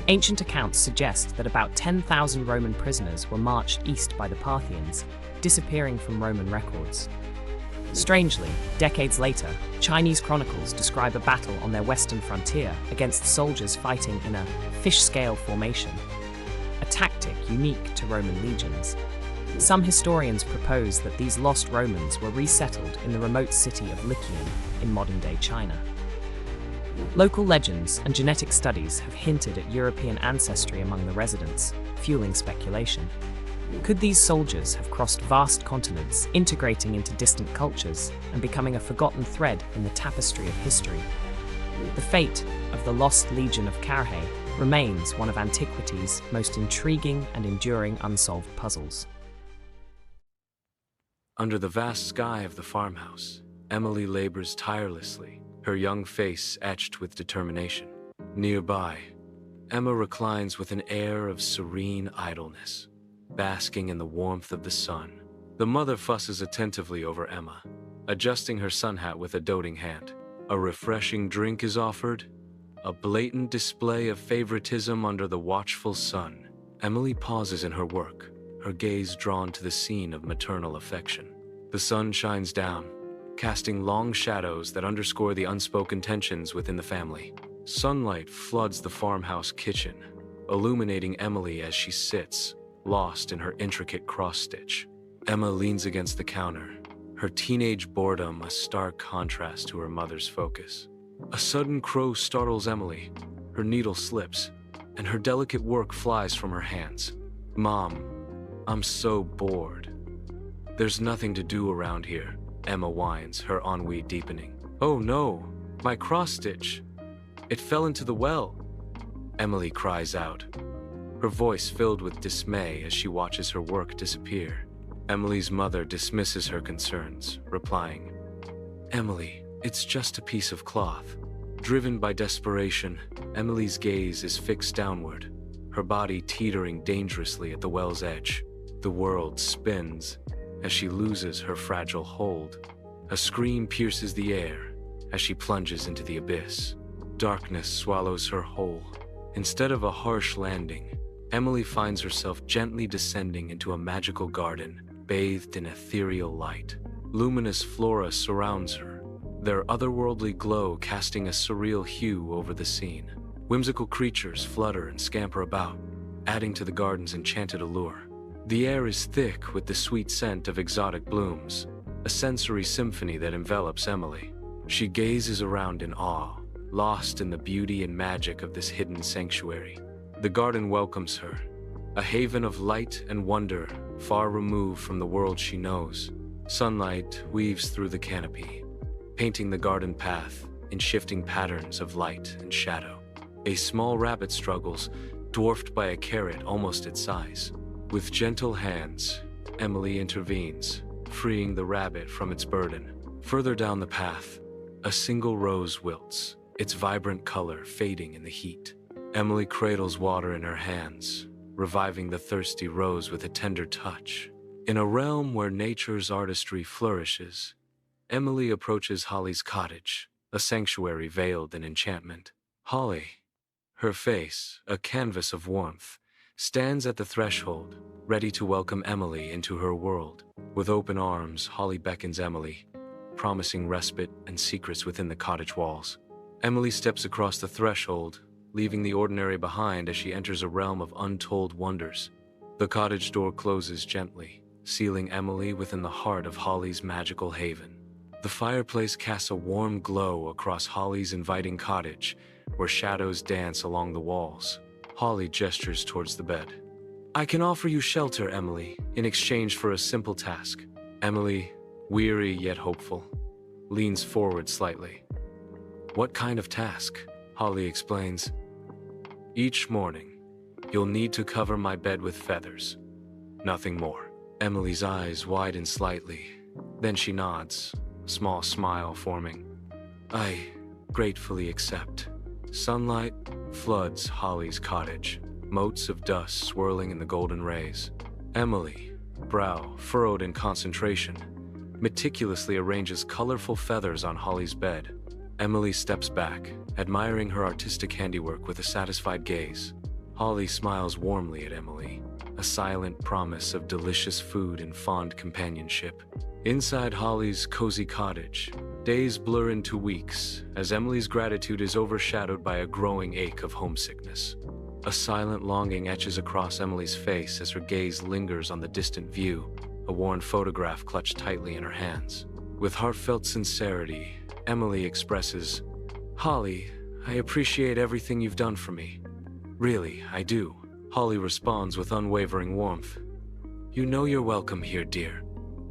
Ancient accounts suggest that about 10,000 Roman prisoners were marched east by the Parthians, disappearing from Roman records. Strangely, decades later, Chinese chronicles describe a battle on their western frontier against soldiers fighting in a fish-scale formation, a tactic unique to Roman legions. Some historians propose that these lost Romans were resettled in the remote city of Lycium in modern-day China. Local legends and genetic studies have hinted at European ancestry among the residents, fueling speculation. Could these soldiers have crossed vast continents, integrating into distant cultures and becoming a forgotten thread in the tapestry of history? The fate of the lost Legion of Carrhae remains one of antiquity's most intriguing and enduring unsolved puzzles. Under the vast sky of the farmhouse, Emily labors tirelessly, her young face etched with determination. Nearby, Emma reclines with an air of serene idleness, basking in the warmth of the sun. The mother fusses attentively over Emma, adjusting her sun hat with a doting hand. A refreshing drink is offered, a blatant display of favoritism under the watchful sun. Emily pauses in her work, her gaze drawn to the scene of maternal affection. The sun shines down, casting long shadows that underscore the unspoken tensions within the family. Sunlight floods the farmhouse kitchen, illuminating Emily as she sits, lost in her intricate cross-stitch. Emma leans against the counter, her teenage boredom a stark contrast to her mother's focus. A sudden crow startles Emily, her needle slips, and her delicate work flies from her hands. "Mom, I'm so bored. There's nothing to do around here," Emma whines, her ennui deepening. "Oh no, my cross-stitch. It fell into the well," Emily cries out, her voice filled with dismay as she watches her work disappear. Emily's mother dismisses her concerns, replying, "Emily, it's just a piece of cloth." Driven by desperation, Emily's gaze is fixed downward, her body teetering dangerously at the well's edge. The world spins as she loses her fragile hold. A scream pierces the air as she plunges into the abyss. Darkness swallows her whole. Instead of a harsh landing, Emily finds herself gently descending into a magical garden, bathed in ethereal light. Luminous flora surrounds her, their otherworldly glow casting a surreal hue over the scene. Whimsical creatures flutter and scamper about, adding to the garden's enchanted allure. The air is thick with the sweet scent of exotic blooms, a sensory symphony that envelops Emily. She gazes around in awe, lost in the beauty and magic of this hidden sanctuary. The garden welcomes her, a haven of light and wonder, far removed from the world she knows. Sunlight weaves through the canopy, painting the garden path in shifting patterns of light and shadow. A small rabbit struggles, dwarfed by a carrot almost its size. With gentle hands, Emily intervenes, freeing the rabbit from its burden. Further down the path, a single rose wilts, its vibrant color fading in the heat. Emily cradles water in her hands, reviving the thirsty rose with a tender touch. In a realm where nature's artistry flourishes, Emily approaches Holly's cottage, a sanctuary veiled in enchantment. Holly, her face a canvas of warmth, stands at the threshold, ready to welcome Emily into her world. With open arms, Holly beckons Emily, promising respite and secrets within the cottage walls. Emily steps across the threshold, leaving the ordinary behind as she enters a realm of untold wonders. The cottage door closes gently, sealing Emily within the heart of Holly's magical haven. The fireplace casts a warm glow across Holly's inviting cottage, where shadows dance along the walls. Holly gestures towards the bed. "I can offer you shelter, Emily, in exchange for a simple task." Emily, weary yet hopeful, leans forward slightly. "What kind of task?" Holly explains. Each morning, you'll need to cover my bed with feathers. Nothing more. Emily's eyes widen slightly. Then she nods, a small smile forming. I gratefully accept. Sunlight floods Holly's cottage, motes of dust swirling in the golden rays. Emily, brow furrowed in concentration, meticulously arranges colorful feathers on Holly's bed. Emily steps back, admiring her artistic handiwork with a satisfied gaze. Holly smiles warmly at Emily, a silent promise of delicious food and fond companionship. Inside Holly's cozy cottage, days blur into weeks as Emily's gratitude is overshadowed by a growing ache of homesickness. A silent longing etches across Emily's face as her gaze lingers on the distant view, a worn photograph clutched tightly in her hands. With heartfelt sincerity, Emily expresses, "Holly, I appreciate everything you've done for me. Really, I do." Holly responds with unwavering warmth. "You know you're welcome here, dear.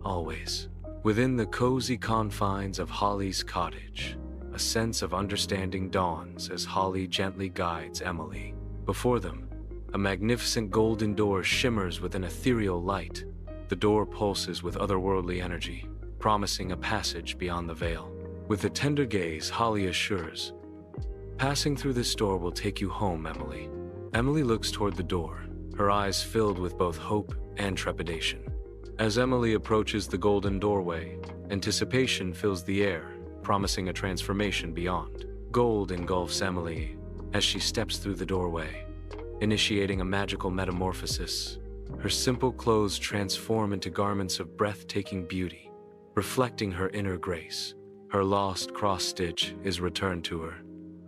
Always." Within the cozy confines of Holly's cottage, a sense of understanding dawns as Holly gently guides Emily. Before them, a magnificent golden door shimmers with an ethereal light. The door pulses with otherworldly energy, promising a passage beyond the veil. With a tender gaze, Holly assures, "Passing through this door will take you home, Emily." Emily looks toward the door, her eyes filled with both hope and trepidation. As Emily approaches the golden doorway, anticipation fills the air, promising a transformation beyond. Gold engulfs Emily as she steps through the doorway, initiating a magical metamorphosis. Her simple clothes transform into garments of breathtaking beauty, reflecting her inner grace. Her lost cross-stitch is returned to her,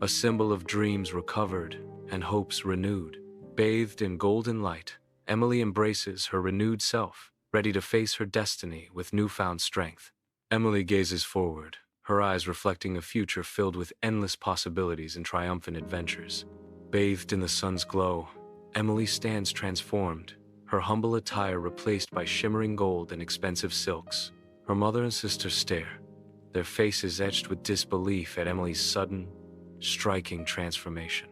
a symbol of dreams recovered and hopes renewed. Bathed in golden light, Emily embraces her renewed self, ready to face her destiny with newfound strength. Emily gazes forward, her eyes reflecting a future filled with endless possibilities and triumphant adventures. Bathed in the sun's glow, Emily stands transformed, her humble attire replaced by shimmering gold and expensive silks. Her mother and sister stare, their faces etched with disbelief at Emily's sudden, striking transformation.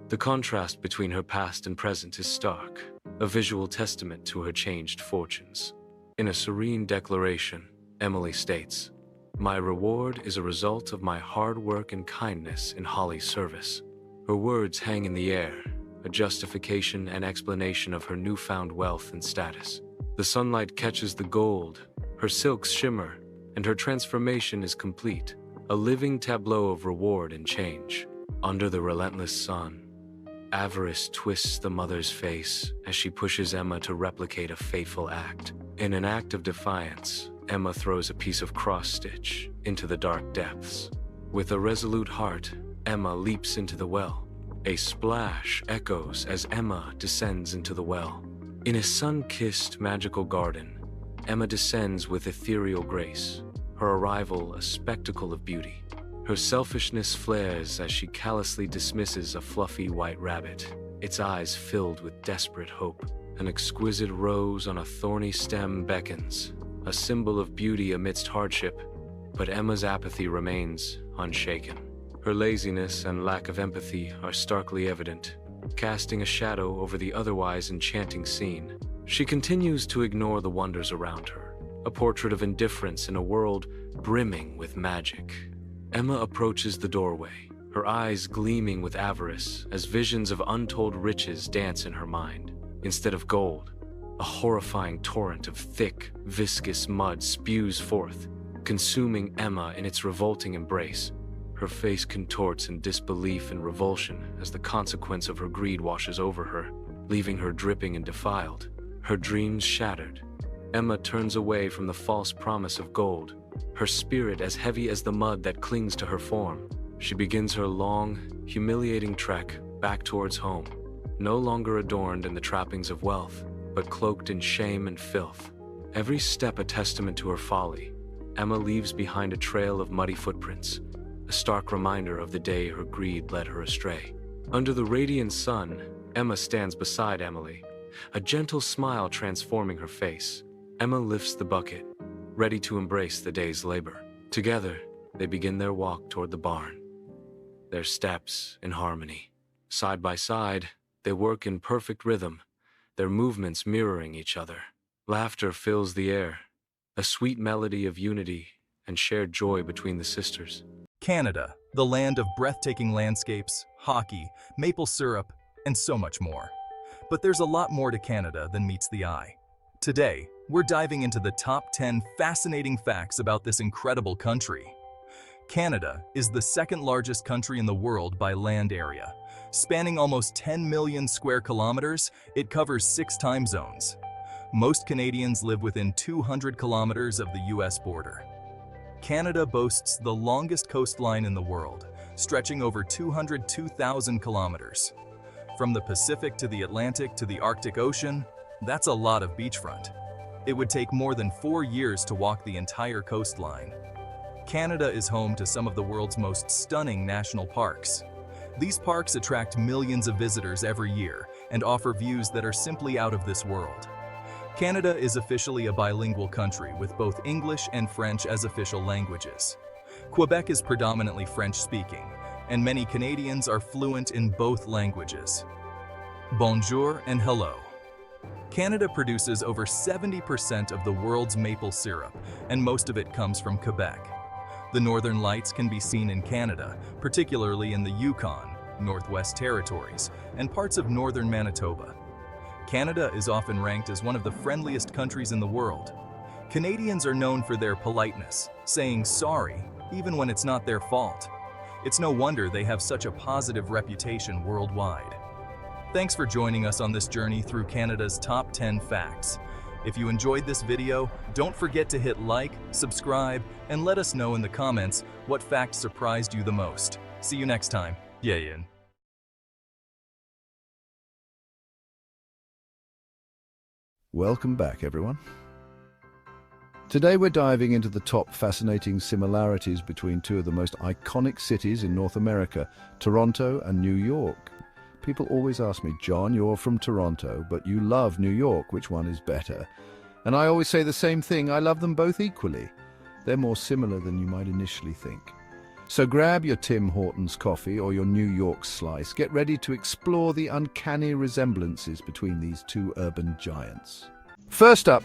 The contrast between her past and present is stark, a visual testament to her changed fortunes. In a serene declaration, Emily states, "My reward is a result of my hard work and kindness in Holly's service." Her words hang in the air, a justification and explanation of her newfound wealth and status. The sunlight catches the gold, her silks shimmer, and her transformation is complete, a living tableau of reward and change. Under the relentless sun, avarice twists the mother's face as she pushes Emma to replicate a fateful act. In an act of defiance, Emma throws a piece of cross-stitch into the dark depths. With a resolute heart, Emma leaps into the well. A splash echoes as Emma descends into the well. In a sun-kissed magical garden, Emma descends with ethereal grace, her arrival a spectacle of beauty. Her selfishness flares as she callously dismisses a fluffy white rabbit, its eyes filled with desperate hope. An exquisite rose on a thorny stem beckons, a symbol of beauty amidst hardship, but Emma's apathy remains unshaken. Her laziness and lack of empathy are starkly evident, casting a shadow over the otherwise enchanting scene. She continues to ignore the wonders around her, a portrait of indifference in a world brimming with magic. Emma approaches the doorway, her eyes gleaming with avarice as visions of untold riches dance in her mind. Instead of gold, a horrifying torrent of thick, viscous mud spews forth, consuming Emma in its revolting embrace. Her face contorts in disbelief and revulsion as the consequence of her greed washes over her, leaving her dripping and defiled. Her dreams shattered, Emma turns away from the false promise of gold, her spirit as heavy as the mud that clings to her form. She begins her long, humiliating trek back towards home, no longer adorned in the trappings of wealth, but cloaked in shame and filth. Every step a testament to her folly, Emma leaves behind a trail of muddy footprints, a stark reminder of the day her greed led her astray. Under the radiant sun, Emma stands beside Emily, a gentle smile transforming her face. Emma lifts the bucket, ready to embrace the day's labor. Together, they begin their walk toward the barn. their steps in harmony. Side by side, they work in perfect rhythm, their movements mirroring each other. Laughter fills the air, a sweet melody of unity and shared joy between the sisters. Canada, the land of breathtaking landscapes, hockey, maple syrup, and so much more. But there's a lot more to Canada than meets the eye. Today, we're diving into the top 10 fascinating facts about this incredible country. Canada is the second largest country in the world by land area. Spanning almost 10 million square kilometers, it covers 6 time zones. Most Canadians live within 200 kilometers of the US border. Canada boasts the longest coastline in the world, stretching over 202,000 kilometers. From the Pacific to the Atlantic to the Arctic Ocean, that's a lot of beachfront. It would take more than 4 years to walk the entire coastline. Canada is home to some of the world's most stunning national parks. These parks attract millions of visitors every year and offer views that are simply out of this world. Canada is officially a bilingual country with both English and French as official languages. Quebec is predominantly French-speaking, and many Canadians are fluent in both languages. Bonjour and hello. Canada produces over 70% of the world's maple syrup, and most of it comes from Quebec. The Northern Lights can be seen in Canada, particularly in the Yukon, Northwest Territories, and parts of northern Manitoba. Canada is often ranked as one of the friendliest countries in the world. Canadians are known for their politeness, saying sorry even when it's not their fault. It's no wonder they have such a positive reputation worldwide. Thanks for joining us on this journey through Canada's top 10 facts. If you enjoyed this video, don't forget to hit like, subscribe, and let us know in the comments what fact surprised you the most. See you next time. Yayin. Welcome back, everyone. Today we're diving into the top fascinating similarities between two of the most iconic cities in North America, Toronto and New York. People always ask me, John, you're from Toronto, but you love New York. Which one is better? And I always say the same thing, I love them both equally. They're more similar than you might initially think. So grab your Tim Hortons coffee or your New York slice. Get ready to explore the uncanny resemblances between these two urban giants. First up,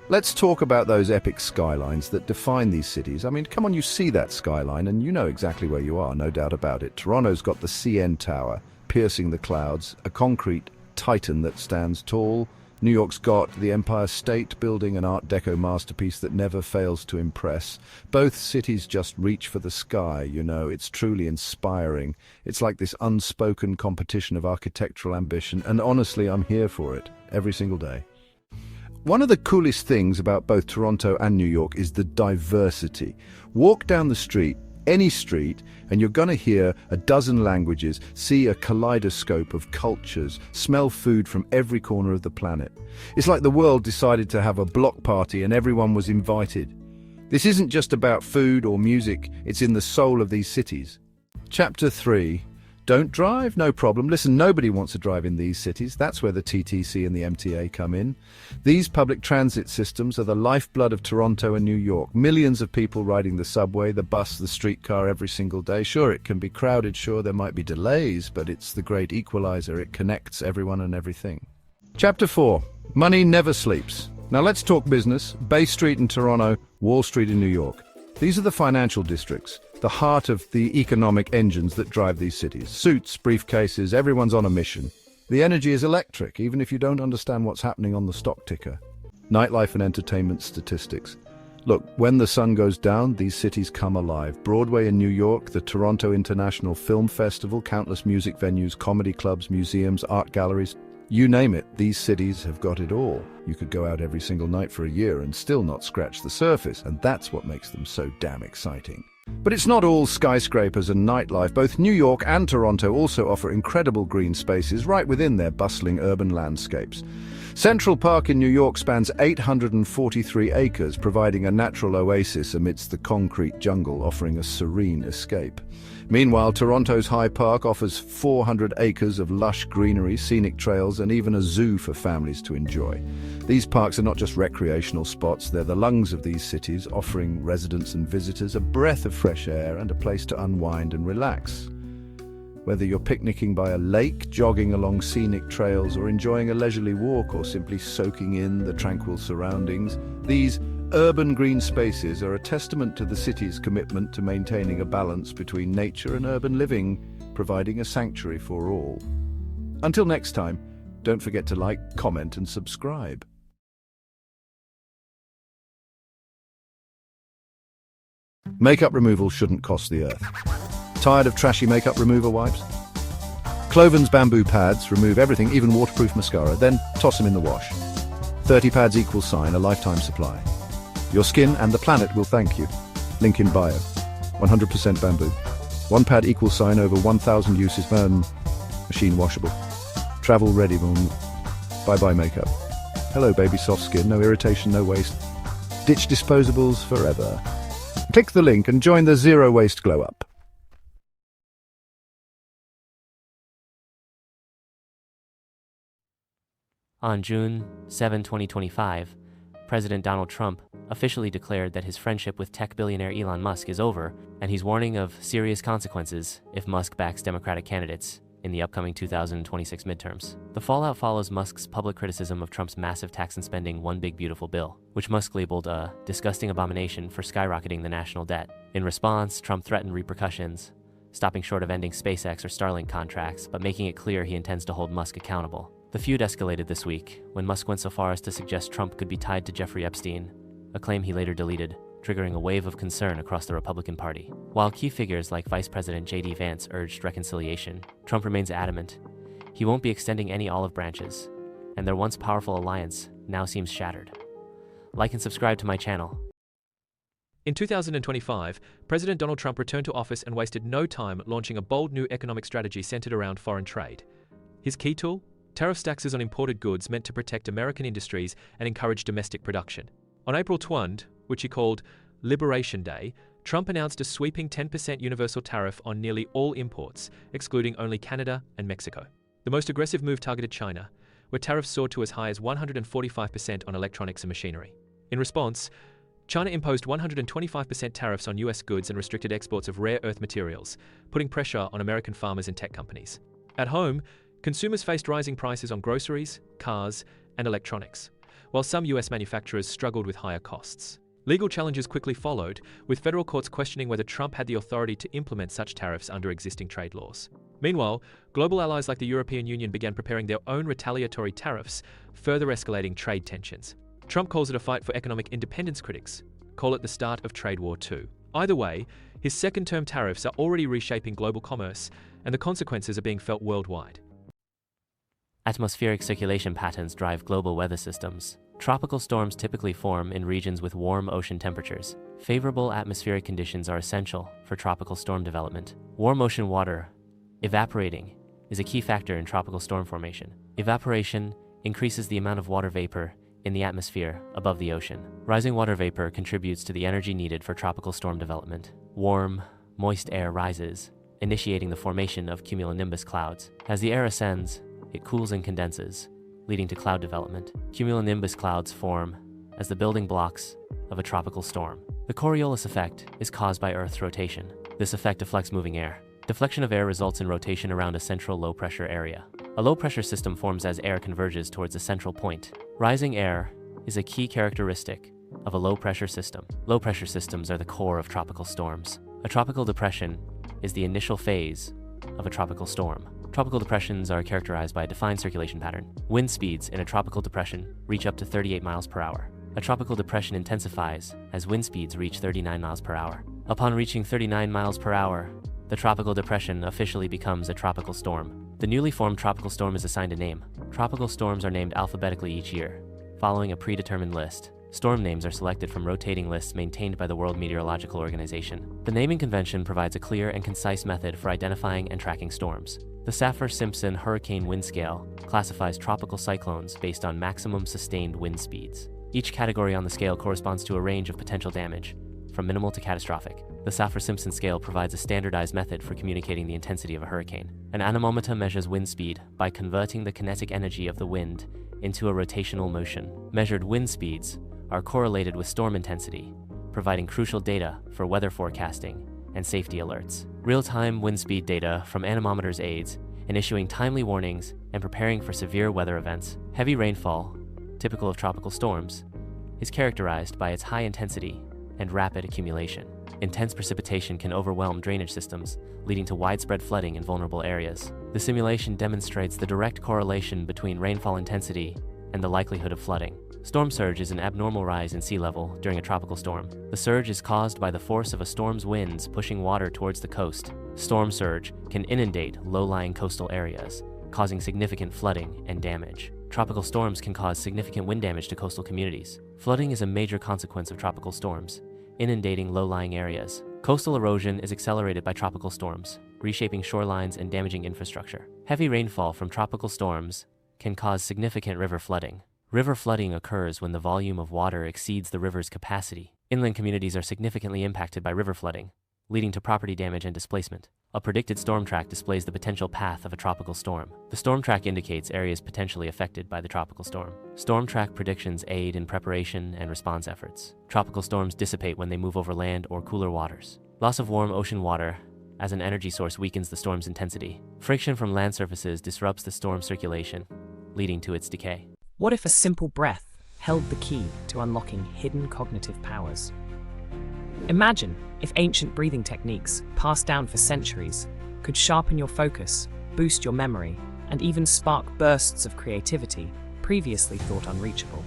let's talk about those epic skylines that define these cities. I mean, come on, you see that skyline and you know exactly where you are, no doubt about it. Toronto's got the CN Tower, piercing the clouds, a concrete titan that stands tall. New York's got the Empire State Building, an Art Deco masterpiece that never fails to impress. Both cities just reach for the sky, you know, it's truly inspiring. It's like this unspoken competition of architectural ambition, and honestly, I'm here for it, every single day. One of the coolest things about both Toronto and New York is the diversity. Walk down the street, any street, and you're going to hear a dozen languages, see a kaleidoscope of cultures, smell food from every corner of the planet. It's like the world decided to have a block party and everyone was invited. This isn't just about food or music, it's in the soul of these cities. Chapter 3. Don't drive? No problem. Listen, nobody wants to drive in these cities. That's where the TTC and the MTA come in. These public transit systems are the lifeblood of Toronto and New York. Millions of people riding the subway, the bus, the streetcar every single day. Sure, it can be crowded. Sure, there might be delays, but it's the great equalizer. It connects everyone and everything. Chapter 4. Money never sleeps. Now let's talk business. Bay Street in Toronto, Wall Street in New York. These are the financial districts, the heart of the economic engines that drive these cities. Suits, briefcases, everyone's on a mission. The energy is electric, even if you don't understand what's happening on the stock ticker. Nightlife and entertainment statistics. Look, when the sun goes down, these cities come alive. Broadway in New York, the Toronto International Film Festival, countless music venues, comedy clubs, museums, art galleries. You name it, these cities have got it all. You could go out every single night for a year and still not scratch the surface, and that's what makes them so damn exciting. But it's not all skyscrapers and nightlife. Both New York and Toronto also offer incredible green spaces right within their bustling urban landscapes. Central Park in New York spans 843 acres, providing a natural oasis amidst the concrete jungle, offering a serene escape. Meanwhile, Toronto's High Park offers 400 acres of lush greenery, scenic trails, and even a zoo for families to enjoy. These parks are not just recreational spots, they're the lungs of these cities, offering residents and visitors a breath of fresh air and a place to unwind and relax. Whether you're picnicking by a lake, jogging along scenic trails, or enjoying a leisurely walk, or simply soaking in the tranquil surroundings, these urban green spaces are a testament to the city's commitment to maintaining a balance between nature and urban living, providing a sanctuary for all. Until next time, don't forget to like, comment, and subscribe. Makeup removal shouldn't cost the earth. Tired of trashy makeup remover wipes? Cloven's bamboo pads remove everything, even waterproof mascara, then toss them in the wash. 30 pads equals sign, a lifetime supply. Your skin and the planet will thank you. Link in bio. 100% bamboo. One pad equals sign, over 1,000 uses. Machine washable. Travel ready. Bye-bye makeup. Hello baby soft skin, no irritation, no waste. Ditch disposables forever. Click the link and join the Zero Waste Glow Up. On June 7, 2025, President Donald Trump officially declared that his friendship with tech billionaire Elon Musk is over, and he's warning of serious consequences if Musk backs Democratic candidates in the upcoming 2026 midterms. The fallout follows Musk's public criticism of Trump's massive tax and spending One Big Beautiful Bill, which Musk labeled a disgusting abomination for skyrocketing the national debt. In response, Trump threatened repercussions, stopping short of ending SpaceX or Starlink contracts, but making it clear he intends to hold Musk accountable. The feud escalated this week when Musk went so far as to suggest Trump could be tied to Jeffrey Epstein, a claim he later deleted, triggering a wave of concern across the Republican Party. While key figures like Vice President J.D. Vance urged reconciliation, Trump remains adamant he won't be extending any olive branches, and their once powerful alliance now seems shattered. Like and subscribe to my channel. In 2025, President Donald Trump returned to office and wasted no time launching a bold new economic strategy centered around foreign trade. His key tool? Tariff taxes on imported goods meant to protect American industries and encourage domestic production. On April 20, which he called Liberation Day, Trump announced a sweeping 10% universal tariff on nearly all imports, excluding only Canada and Mexico. The most aggressive move targeted China, where tariffs soared to as high as 145% on electronics and machinery. In response, China imposed 125% tariffs on US goods and restricted exports of rare earth materials, putting pressure on American farmers and tech companies. At home, consumers faced rising prices on groceries, cars, and electronics, while some US manufacturers struggled with higher costs. Legal challenges quickly followed, with federal courts questioning whether Trump had the authority to implement such tariffs under existing trade laws. Meanwhile, global allies like the European Union began preparing their own retaliatory tariffs, further escalating trade tensions. Trump calls it a fight for economic independence. Critics call it the start of Trade War II. Either way, his second-term tariffs are already reshaping global commerce, and the consequences are being felt worldwide. Atmospheric circulation patterns drive global weather systems. Tropical storms typically form in regions with warm ocean temperatures. Favorable atmospheric conditions are essential for tropical storm development. Warm ocean water evaporating is a key factor in tropical storm formation. Evaporation increases the amount of water vapor in the atmosphere above the ocean. Rising water vapor contributes to the energy needed for tropical storm development. Warm, moist air rises, initiating the formation of cumulonimbus clouds. As the air ascends, it cools and condenses, leading to cloud development. Cumulonimbus clouds form as the building blocks of a tropical storm. The Coriolis effect is caused by Earth's rotation. This effect deflects moving air. Deflection of air results in rotation around a central low-pressure area. A low-pressure system forms as air converges towards a central point. Rising air is a key characteristic of a low-pressure system. Low-pressure systems are the core of tropical storms. A tropical depression is the initial phase of a tropical storm. Tropical depressions are characterized by a defined circulation pattern. Wind speeds in a tropical depression reach up to 38 miles per hour. A tropical depression intensifies as wind speeds reach 39 miles per hour. Upon reaching 39 miles per hour, the tropical depression officially becomes a tropical storm. The newly formed tropical storm is assigned a name. Tropical storms are named alphabetically each year, following a predetermined list. Storm names are selected from rotating lists maintained by the World Meteorological Organization. The naming convention provides a clear and concise method for identifying and tracking storms. The Saffir-Simpson Hurricane Wind Scale classifies tropical cyclones based on maximum sustained wind speeds. Each category on the scale corresponds to a range of potential damage, from minimal to catastrophic. The Saffir-Simpson scale provides a standardized method for communicating the intensity of a hurricane. An anemometer measures wind speed by converting the kinetic energy of the wind into a rotational motion. Measured wind speeds are correlated with storm intensity, providing crucial data for weather forecasting and safety alerts. Real-time wind speed data from anemometers aids in issuing timely warnings and preparing for severe weather events. Heavy rainfall, typical of tropical storms, is characterized by its high intensity and rapid accumulation. Intense precipitation can overwhelm drainage systems, leading to widespread flooding in vulnerable areas. The simulation demonstrates the direct correlation between rainfall intensity and the likelihood of flooding. Storm surge is an abnormal rise in sea level during a tropical storm. The surge is caused by the force of a storm's winds pushing water towards the coast. Storm surge can inundate low-lying coastal areas, causing significant flooding and damage. Tropical storms can cause significant wind damage to coastal communities. Flooding is a major consequence of tropical storms, inundating low-lying areas. Coastal erosion is accelerated by tropical storms, reshaping shorelines and damaging infrastructure. Heavy rainfall from tropical storms can cause significant river flooding. River flooding occurs when the volume of water exceeds the river's capacity. Inland communities are significantly impacted by river flooding, leading to property damage and displacement. A predicted storm track displays the potential path of a tropical storm. The storm track indicates areas potentially affected by the tropical storm. Storm track predictions aid in preparation and response efforts. Tropical storms dissipate when they move over land or cooler waters. Loss of warm ocean water as an energy source weakens the storm's intensity. Friction from land surfaces disrupts the storm circulation, leading to its decay. What if a simple breath held the key to unlocking hidden cognitive powers? Imagine if ancient breathing techniques, passed down for centuries, could sharpen your focus, boost your memory, and even spark bursts of creativity previously thought unreachable.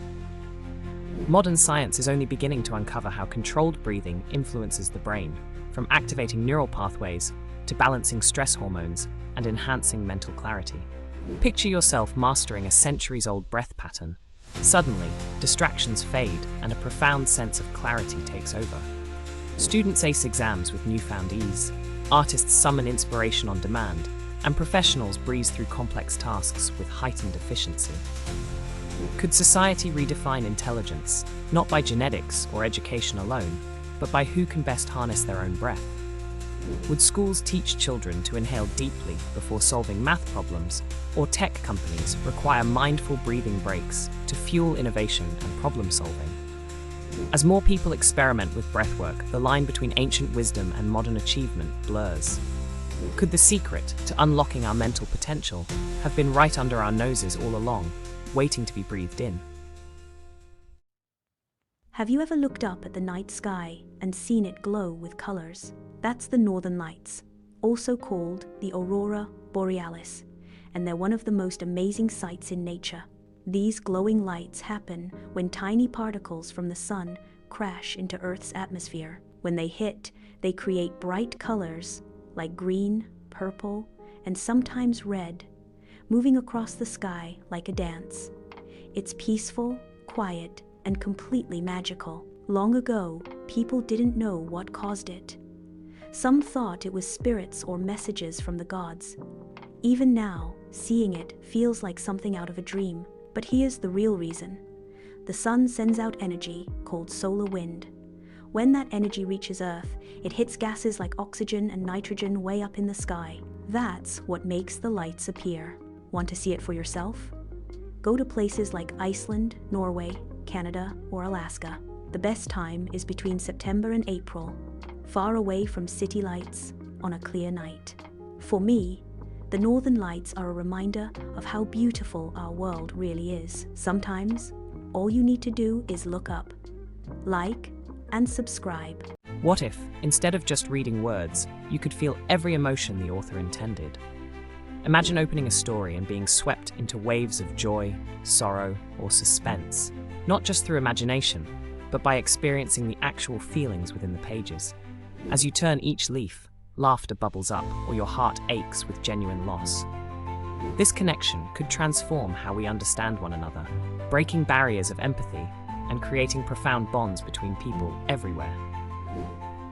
Modern science is only beginning to uncover how controlled breathing influences the brain, from activating neural pathways to balancing stress hormones and enhancing mental clarity. Picture yourself mastering a centuries-old breath pattern. Suddenly, distractions fade and a profound sense of clarity takes over. Students ace exams with newfound ease, artists summon inspiration on demand, and professionals breeze through complex tasks with heightened efficiency. Could society redefine intelligence, not by genetics or education alone, but by who can best harness their own breath? Would schools teach children to inhale deeply before solving math problems, or tech companies require mindful breathing breaks to fuel innovation and problem solving? As more people experiment with breathwork, the line between ancient wisdom and modern achievement blurs. Could the secret to unlocking our mental potential have been right under our noses all along, waiting to be breathed in? Have you ever looked up at the night sky and seen it glow with colors? That's the Northern Lights, also called the Aurora Borealis, and they're one of the most amazing sights in nature. These glowing lights happen when tiny particles from the sun crash into Earth's atmosphere. When they hit, they create bright colors like green, purple, and sometimes red, moving across the sky like a dance. It's peaceful, quiet, and completely magical. Long ago, people didn't know what caused it. Some thought it was spirits or messages from the gods. Even now, seeing it feels like something out of a dream. But here's the real reason. The sun sends out energy called solar wind. When that energy reaches Earth, it hits gases like oxygen and nitrogen way up in the sky. That's what makes the lights appear. Want to see it for yourself? Go to places like Iceland, Norway, Canada, or Alaska. The best time is between September and April, far away from city lights on a clear night. For me, the Northern Lights are a reminder of how beautiful our world really is. Sometimes, all you need to do is look up, like, and subscribe. What if, instead of just reading words, you could feel every emotion the author intended? Imagine opening a story and being swept into waves of joy, sorrow, or suspense, not just through imagination, but by experiencing the actual feelings within the pages. As you turn each leaf, laughter bubbles up, or your heart aches with genuine loss. This connection could transform how we understand one another, breaking barriers of empathy and creating profound bonds between people everywhere.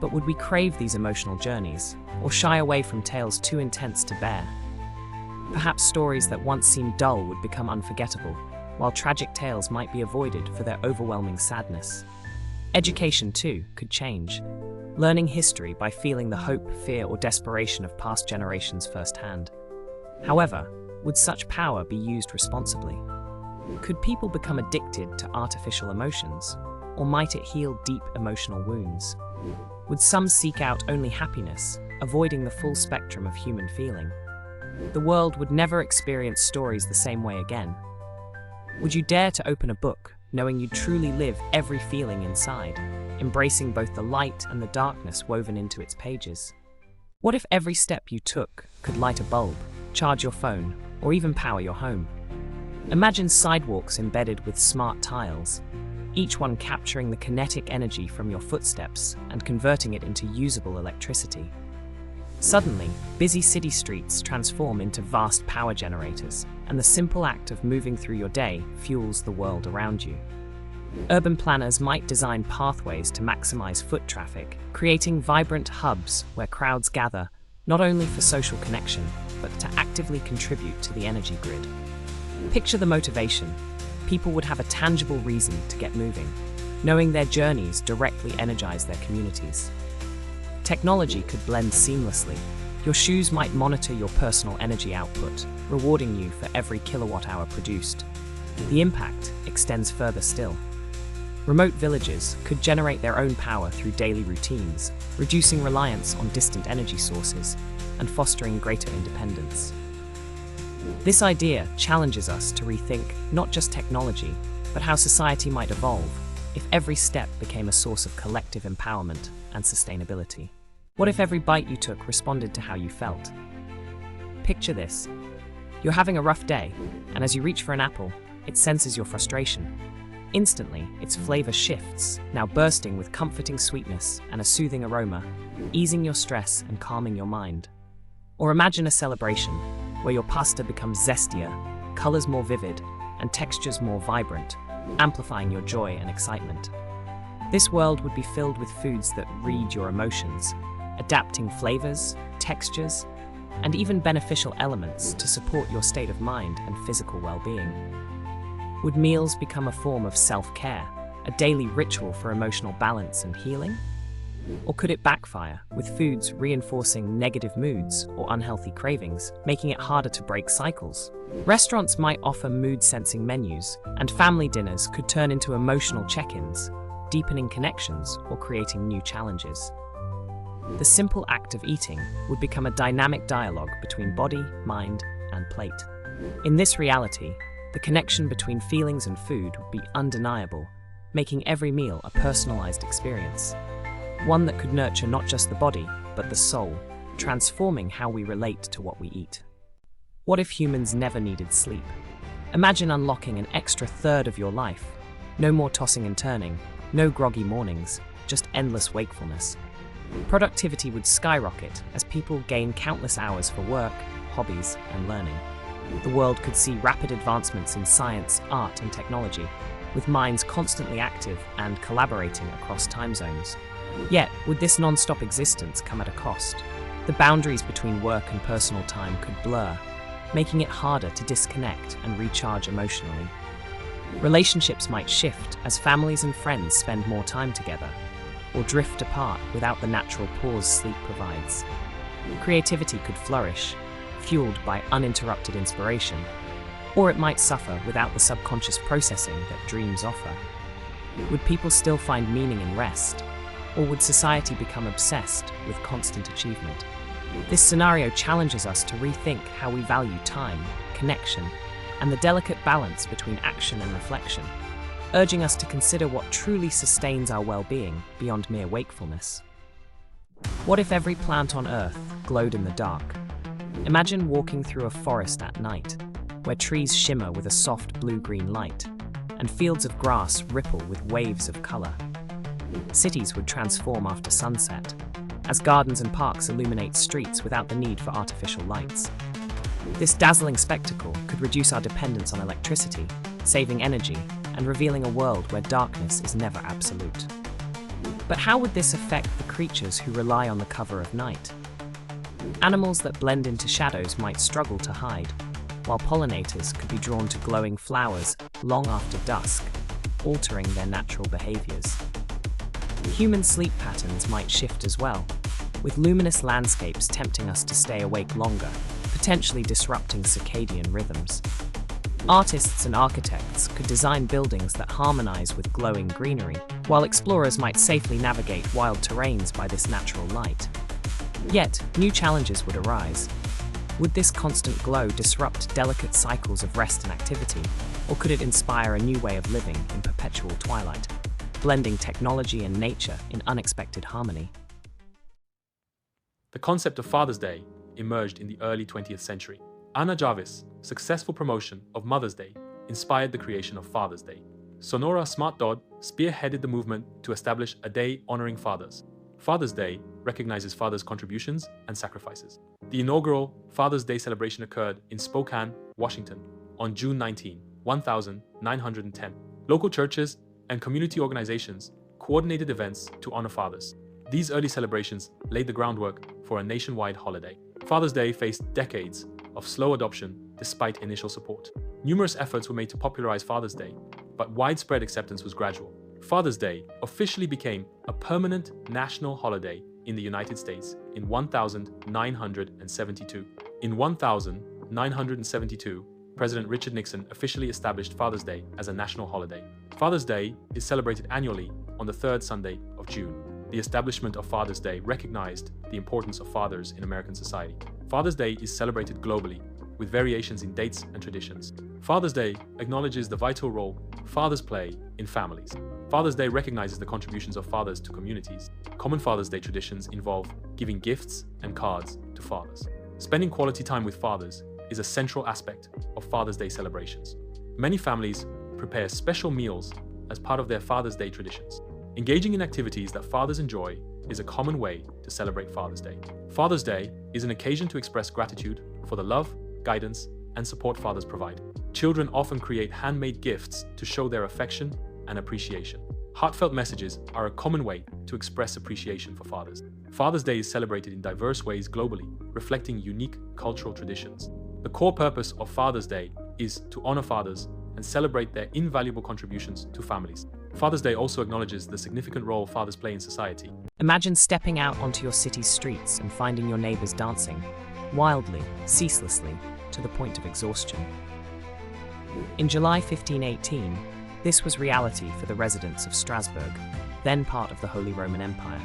But would we crave these emotional journeys, or shy away from tales too intense to bear? Perhaps stories that once seemed dull would become unforgettable, while tragic tales might be avoided for their overwhelming sadness. Education, too, could change. Learning history by feeling the hope, fear, or desperation of past generations firsthand. However, would such power be used responsibly? Could people become addicted to artificial emotions, or might it heal deep emotional wounds? Would some seek out only happiness, avoiding the full spectrum of human feeling. The world would never experience stories the same way again. Would you dare to open a book, knowing you'd truly live every feeling inside, embracing both the light and the darkness woven into its pages? What if every step you took could light a bulb, charge your phone, or even power your home? Imagine sidewalks embedded with smart tiles, each one capturing the kinetic energy from your footsteps and converting it into usable electricity. Suddenly, busy city streets transform into vast power generators, and the simple act of moving through your day fuels the world around you. Urban planners might design pathways to maximize foot traffic, creating vibrant hubs where crowds gather, not only for social connection, but to actively contribute to the energy grid. Picture the motivation. People would have a tangible reason to get moving, knowing their journeys directly energize their communities. Technology could blend seamlessly. Your shoes might monitor your personal energy output, rewarding you for every kilowatt hour produced. The impact extends further still. Remote villages could generate their own power through daily routines, reducing reliance on distant energy sources and fostering greater independence. This idea challenges us to rethink not just technology, but how society might evolve if every step became a source of collective empowerment and sustainability. What if every bite you took responded to how you felt? Picture this. You're having a rough day, and as you reach for an apple, it senses your frustration. Instantly, its flavor shifts, now bursting with comforting sweetness and a soothing aroma, easing your stress and calming your mind. Or imagine a celebration where your pasta becomes zestier, colors more vivid, and textures more vibrant, amplifying your joy and excitement. This world would be filled with foods that read your emotions, adapting flavors, textures, and even beneficial elements to support your state of mind and physical well-being. Would meals become a form of self-care, a daily ritual for emotional balance and healing? Or could it backfire, with foods reinforcing negative moods or unhealthy cravings, making it harder to break cycles? Restaurants might offer mood-sensing menus, and family dinners could turn into emotional check-ins, deepening connections or creating new challenges. The simple act of eating would become a dynamic dialogue between body, mind, and plate. In this reality, the connection between feelings and food would be undeniable, making every meal a personalized experience. One that could nurture not just the body, but the soul, transforming how we relate to what we eat. What if humans never needed sleep? Imagine unlocking an extra third of your life. No more tossing and turning, no groggy mornings, just endless wakefulness. Productivity would skyrocket as people gain countless hours for work, hobbies, and learning. The world could see rapid advancements in science, art, and technology, with minds constantly active and collaborating across time zones. Yet, would this non-stop existence come at a cost? The boundaries between work and personal time could blur, making it harder to disconnect and recharge emotionally. Relationships might shift as families and friends spend more time together, or drift apart without the natural pause sleep provides. Creativity could flourish, fueled by uninterrupted inspiration, or it might suffer without the subconscious processing that dreams offer. Would people still find meaning in rest? Or would society become obsessed with constant achievement? This scenario challenges us to rethink how we value time, connection, and the delicate balance between action and reflection, urging us to consider what truly sustains our well-being beyond mere wakefulness. What if every plant on Earth glowed in the dark? Imagine walking through a forest at night, where trees shimmer with a soft blue-green light, and fields of grass ripple with waves of color. Cities would transform after sunset, as gardens and parks illuminate streets without the need for artificial lights. This dazzling spectacle could reduce our dependence on electricity, saving energy, and revealing a world where darkness is never absolute. But how would this affect the creatures who rely on the cover of night? Animals that blend into shadows might struggle to hide, while pollinators could be drawn to glowing flowers long after dusk, altering their natural behaviors. Human sleep patterns might shift as well, with luminous landscapes tempting us to stay awake longer, potentially disrupting circadian rhythms. Artists and architects could design buildings that harmonize with glowing greenery, while explorers might safely navigate wild terrains by this natural light. Yet, new challenges would arise. Would this constant glow disrupt delicate cycles of rest and activity, or could it inspire a new way of living in perpetual twilight, blending technology and nature in unexpected harmony? The concept of Father's Day emerged in the early 20th century. Anna Jarvis' successful promotion of Mother's Day inspired the creation of Father's Day. Sonora Smart Dodd spearheaded the movement to establish a day honoring fathers. Father's Day recognizes fathers' contributions and sacrifices. The inaugural Father's Day celebration occurred in Spokane, Washington, on June 19, 1910. Local churches and community organizations coordinated events to honor fathers. These early celebrations laid the groundwork for a nationwide holiday. Father's Day faced decades of slow adoption despite initial support. Numerous efforts were made to popularize Father's Day, but widespread acceptance was gradual. Father's Day officially became a permanent national holiday in the United States in 1972. In 1972, President Richard Nixon officially established Father's Day as a national holiday. Father's Day is celebrated annually on the third Sunday of June. The establishment of Father's Day recognized the importance of fathers in American society. Father's Day is celebrated globally, with variations in dates and traditions. Father's Day acknowledges the vital role fathers play in families. Father's Day recognizes the contributions of fathers to communities. Common Father's Day traditions involve giving gifts and cards to fathers. Spending quality time with fathers is a central aspect of Father's Day celebrations. Many families prepare special meals as part of their Father's Day traditions. Engaging in activities that fathers enjoy is a common way to celebrate Father's Day. Father's Day is an occasion to express gratitude for the love, guidance, and support fathers provide. Children often create handmade gifts to show their affection and appreciation. Heartfelt messages are a common way to express appreciation for fathers. Father's Day is celebrated in diverse ways globally, reflecting unique cultural traditions. The core purpose of Father's Day is to honor fathers and celebrate their invaluable contributions to families. Father's Day also acknowledges the significant role fathers play in society. Imagine stepping out onto your city's streets and finding your neighbors dancing, wildly, ceaselessly, to the point of exhaustion. In July 1518, this was reality for the residents of Strasbourg, then part of the Holy Roman Empire.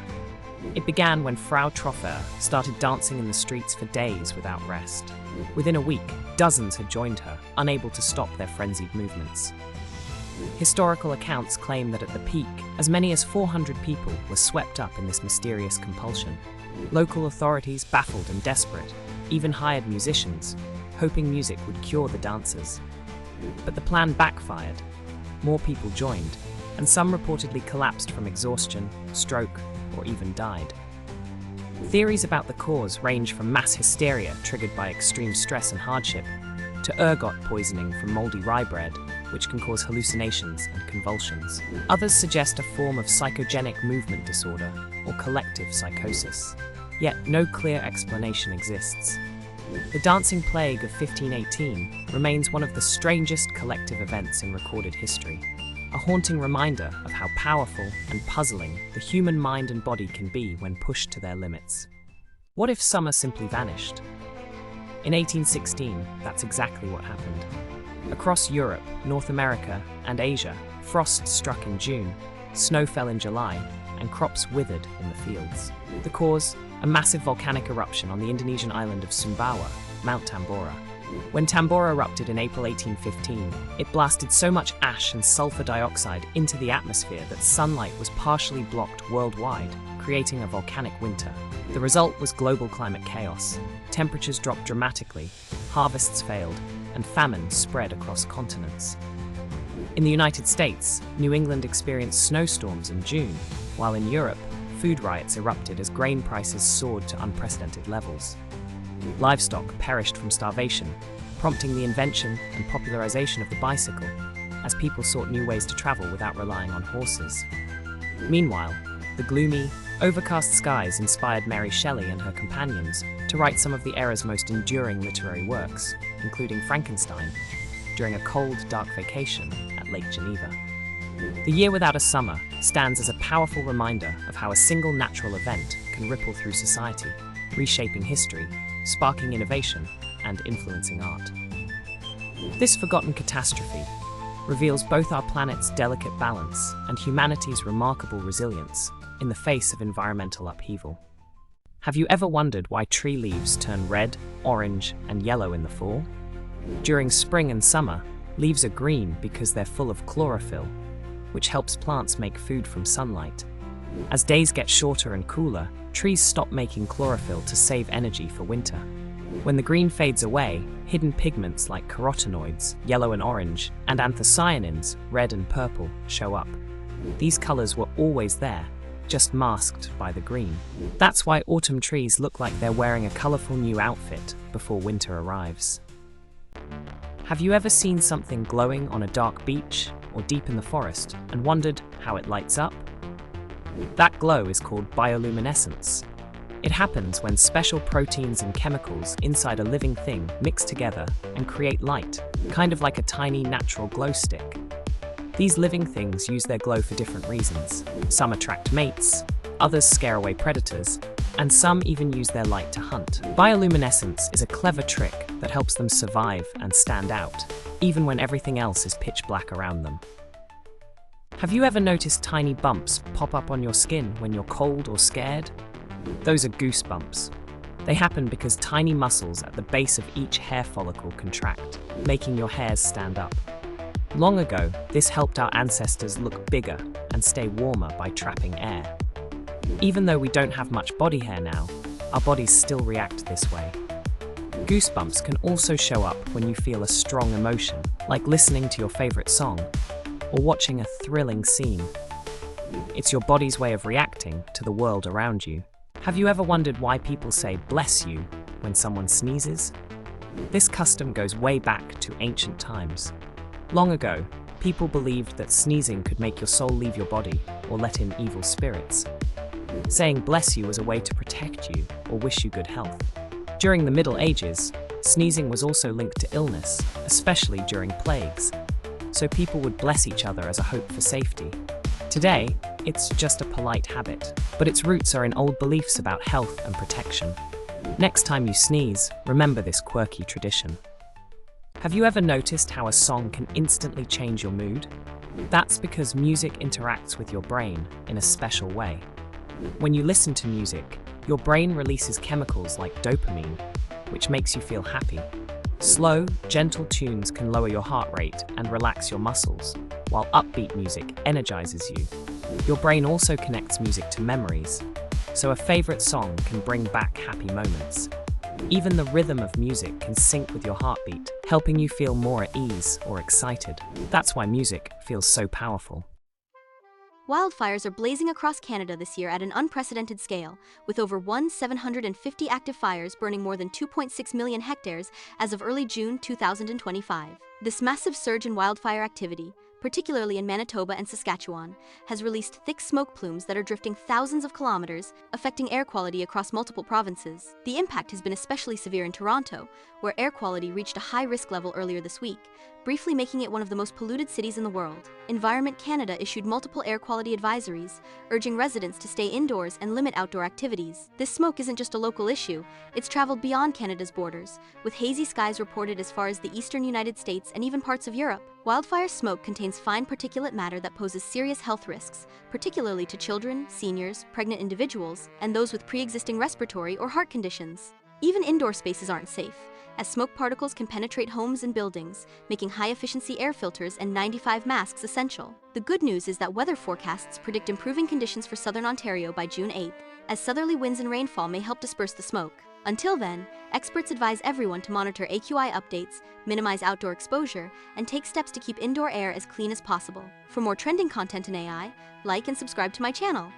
It began when Frau Troffer started dancing in the streets for days without rest. Within a week, dozens had joined her, unable to stop their frenzied movements. Historical accounts claim that at the peak, as many as 400 people were swept up in this mysterious compulsion. Local authorities, baffled and desperate, even hired musicians, hoping music would cure the dancers. But the plan backfired. More people joined, and some reportedly collapsed from exhaustion, stroke, or even died. Theories about the cause range from mass hysteria triggered by extreme stress and hardship, to ergot poisoning from moldy rye bread, which can cause hallucinations and convulsions. Others suggest a form of psychogenic movement disorder or collective psychosis. Yet no clear explanation exists. The dancing plague of 1518 remains one of the strangest collective events in recorded history, a haunting reminder of how powerful and puzzling the human mind and body can be when pushed to their limits. What if summer simply vanished? In 1816, that's exactly what happened. Across Europe, North America, and Asia, frost struck in June, snow fell in July, and crops withered in the fields. The cause? A massive volcanic eruption on the Indonesian island of Sumbawa, Mount Tambora. When Tambora erupted in April 1815, it blasted so much ash and sulfur dioxide into the atmosphere that sunlight was partially blocked worldwide, creating a volcanic winter. The result was global climate chaos. Temperatures dropped dramatically, harvests failed, and famine spread across continents. In the United States, New England experienced snowstorms in June, while in Europe, food riots erupted as grain prices soared to unprecedented levels. Livestock perished from starvation, prompting the invention and popularization of the bicycle, as people sought new ways to travel without relying on horses. Meanwhile, the gloomy, overcast skies inspired Mary Shelley and her companions to write some of the era's most enduring literary works, including Frankenstein, during a cold, dark vacation at Lake Geneva. The Year Without a Summer stands as a powerful reminder of how a single natural event can ripple through society, reshaping history, sparking innovation, and influencing art. This forgotten catastrophe reveals both our planet's delicate balance and humanity's remarkable resilience in the face of environmental upheaval. Have you ever wondered why tree leaves turn red, orange, and yellow in the fall? During spring and summer, leaves are green because they're full of chlorophyll, which helps plants make food from sunlight. As days get shorter and cooler, trees stop making chlorophyll to save energy for winter. When the green fades away, hidden pigments like carotenoids, yellow and orange, and anthocyanins, red and purple, show up. These colors were always there, just masked by the green. That's why autumn trees look like they're wearing a colorful new outfit before winter arrives. Have you ever seen something glowing on a dark beach or deep in the forest and wondered how it lights up? That glow is called bioluminescence. It happens when special proteins and chemicals inside a living thing mix together and create light, kind of like a tiny natural glow stick. These living things use their glow for different reasons. Some attract mates, others scare away predators, and some even use their light to hunt. Bioluminescence is a clever trick that helps them survive and stand out, even when everything else is pitch black around them. Have you ever noticed tiny bumps pop up on your skin when you're cold or scared? Those are goosebumps. They happen because tiny muscles at the base of each hair follicle contract, making your hairs stand up. Long ago, this helped our ancestors look bigger and stay warmer by trapping air. Even though we don't have much body hair now, our bodies still react this way. Goosebumps can also show up when you feel a strong emotion, like listening to your favorite song or watching a thrilling scene. It's your body's way of reacting to the world around you. Have you ever wondered why people say "bless you" when someone sneezes? This custom goes way back to ancient times. Long ago, people believed that sneezing could make your soul leave your body or let in evil spirits. Saying "bless you" was a way to protect you or wish you good health. During the Middle Ages, sneezing was also linked to illness, especially during plagues, so people would bless each other as a hope for safety. Today, it's just a polite habit, but its roots are in old beliefs about health and protection. Next time you sneeze, remember this quirky tradition. Have you ever noticed how a song can instantly change your mood? That's because music interacts with your brain in a special way. When you listen to music, your brain releases chemicals like dopamine, which makes you feel happy. Slow, gentle tunes can lower your heart rate and relax your muscles, while upbeat music energizes you. Your brain also connects music to memories, so a favorite song can bring back happy moments. Even the rhythm of music can sync with your heartbeat, helping you feel more at ease or excited. That's why music feels so powerful. Wildfires are blazing across Canada this year at an unprecedented scale, with over 750 active fires burning more than 2.6 million hectares as of early June 2025. This massive surge in wildfire activity, particularly in Manitoba and Saskatchewan, has released thick smoke plumes that are drifting thousands of kilometers, affecting air quality across multiple provinces. The impact has been especially severe in Toronto, where air quality reached a high-risk level earlier this week, briefly making it one of the most polluted cities in the world. Environment Canada issued multiple air quality advisories, urging residents to stay indoors and limit outdoor activities. This smoke isn't just a local issue, it's traveled beyond Canada's borders, with hazy skies reported as far as the eastern United States and even parts of Europe. Wildfire smoke contains fine particulate matter that poses serious health risks, particularly to children, seniors, pregnant individuals, and those with pre-existing respiratory or heart conditions. Even indoor spaces aren't safe, as smoke particles can penetrate homes and buildings, making high-efficiency air filters and 95 masks essential. The good news is that weather forecasts predict improving conditions for southern Ontario by June 8th, as southerly winds and rainfall may help disperse the smoke. Until then, experts advise everyone to monitor AQI updates, minimize outdoor exposure, and take steps to keep indoor air as clean as possible. For more trending content in AI, like and subscribe to my channel.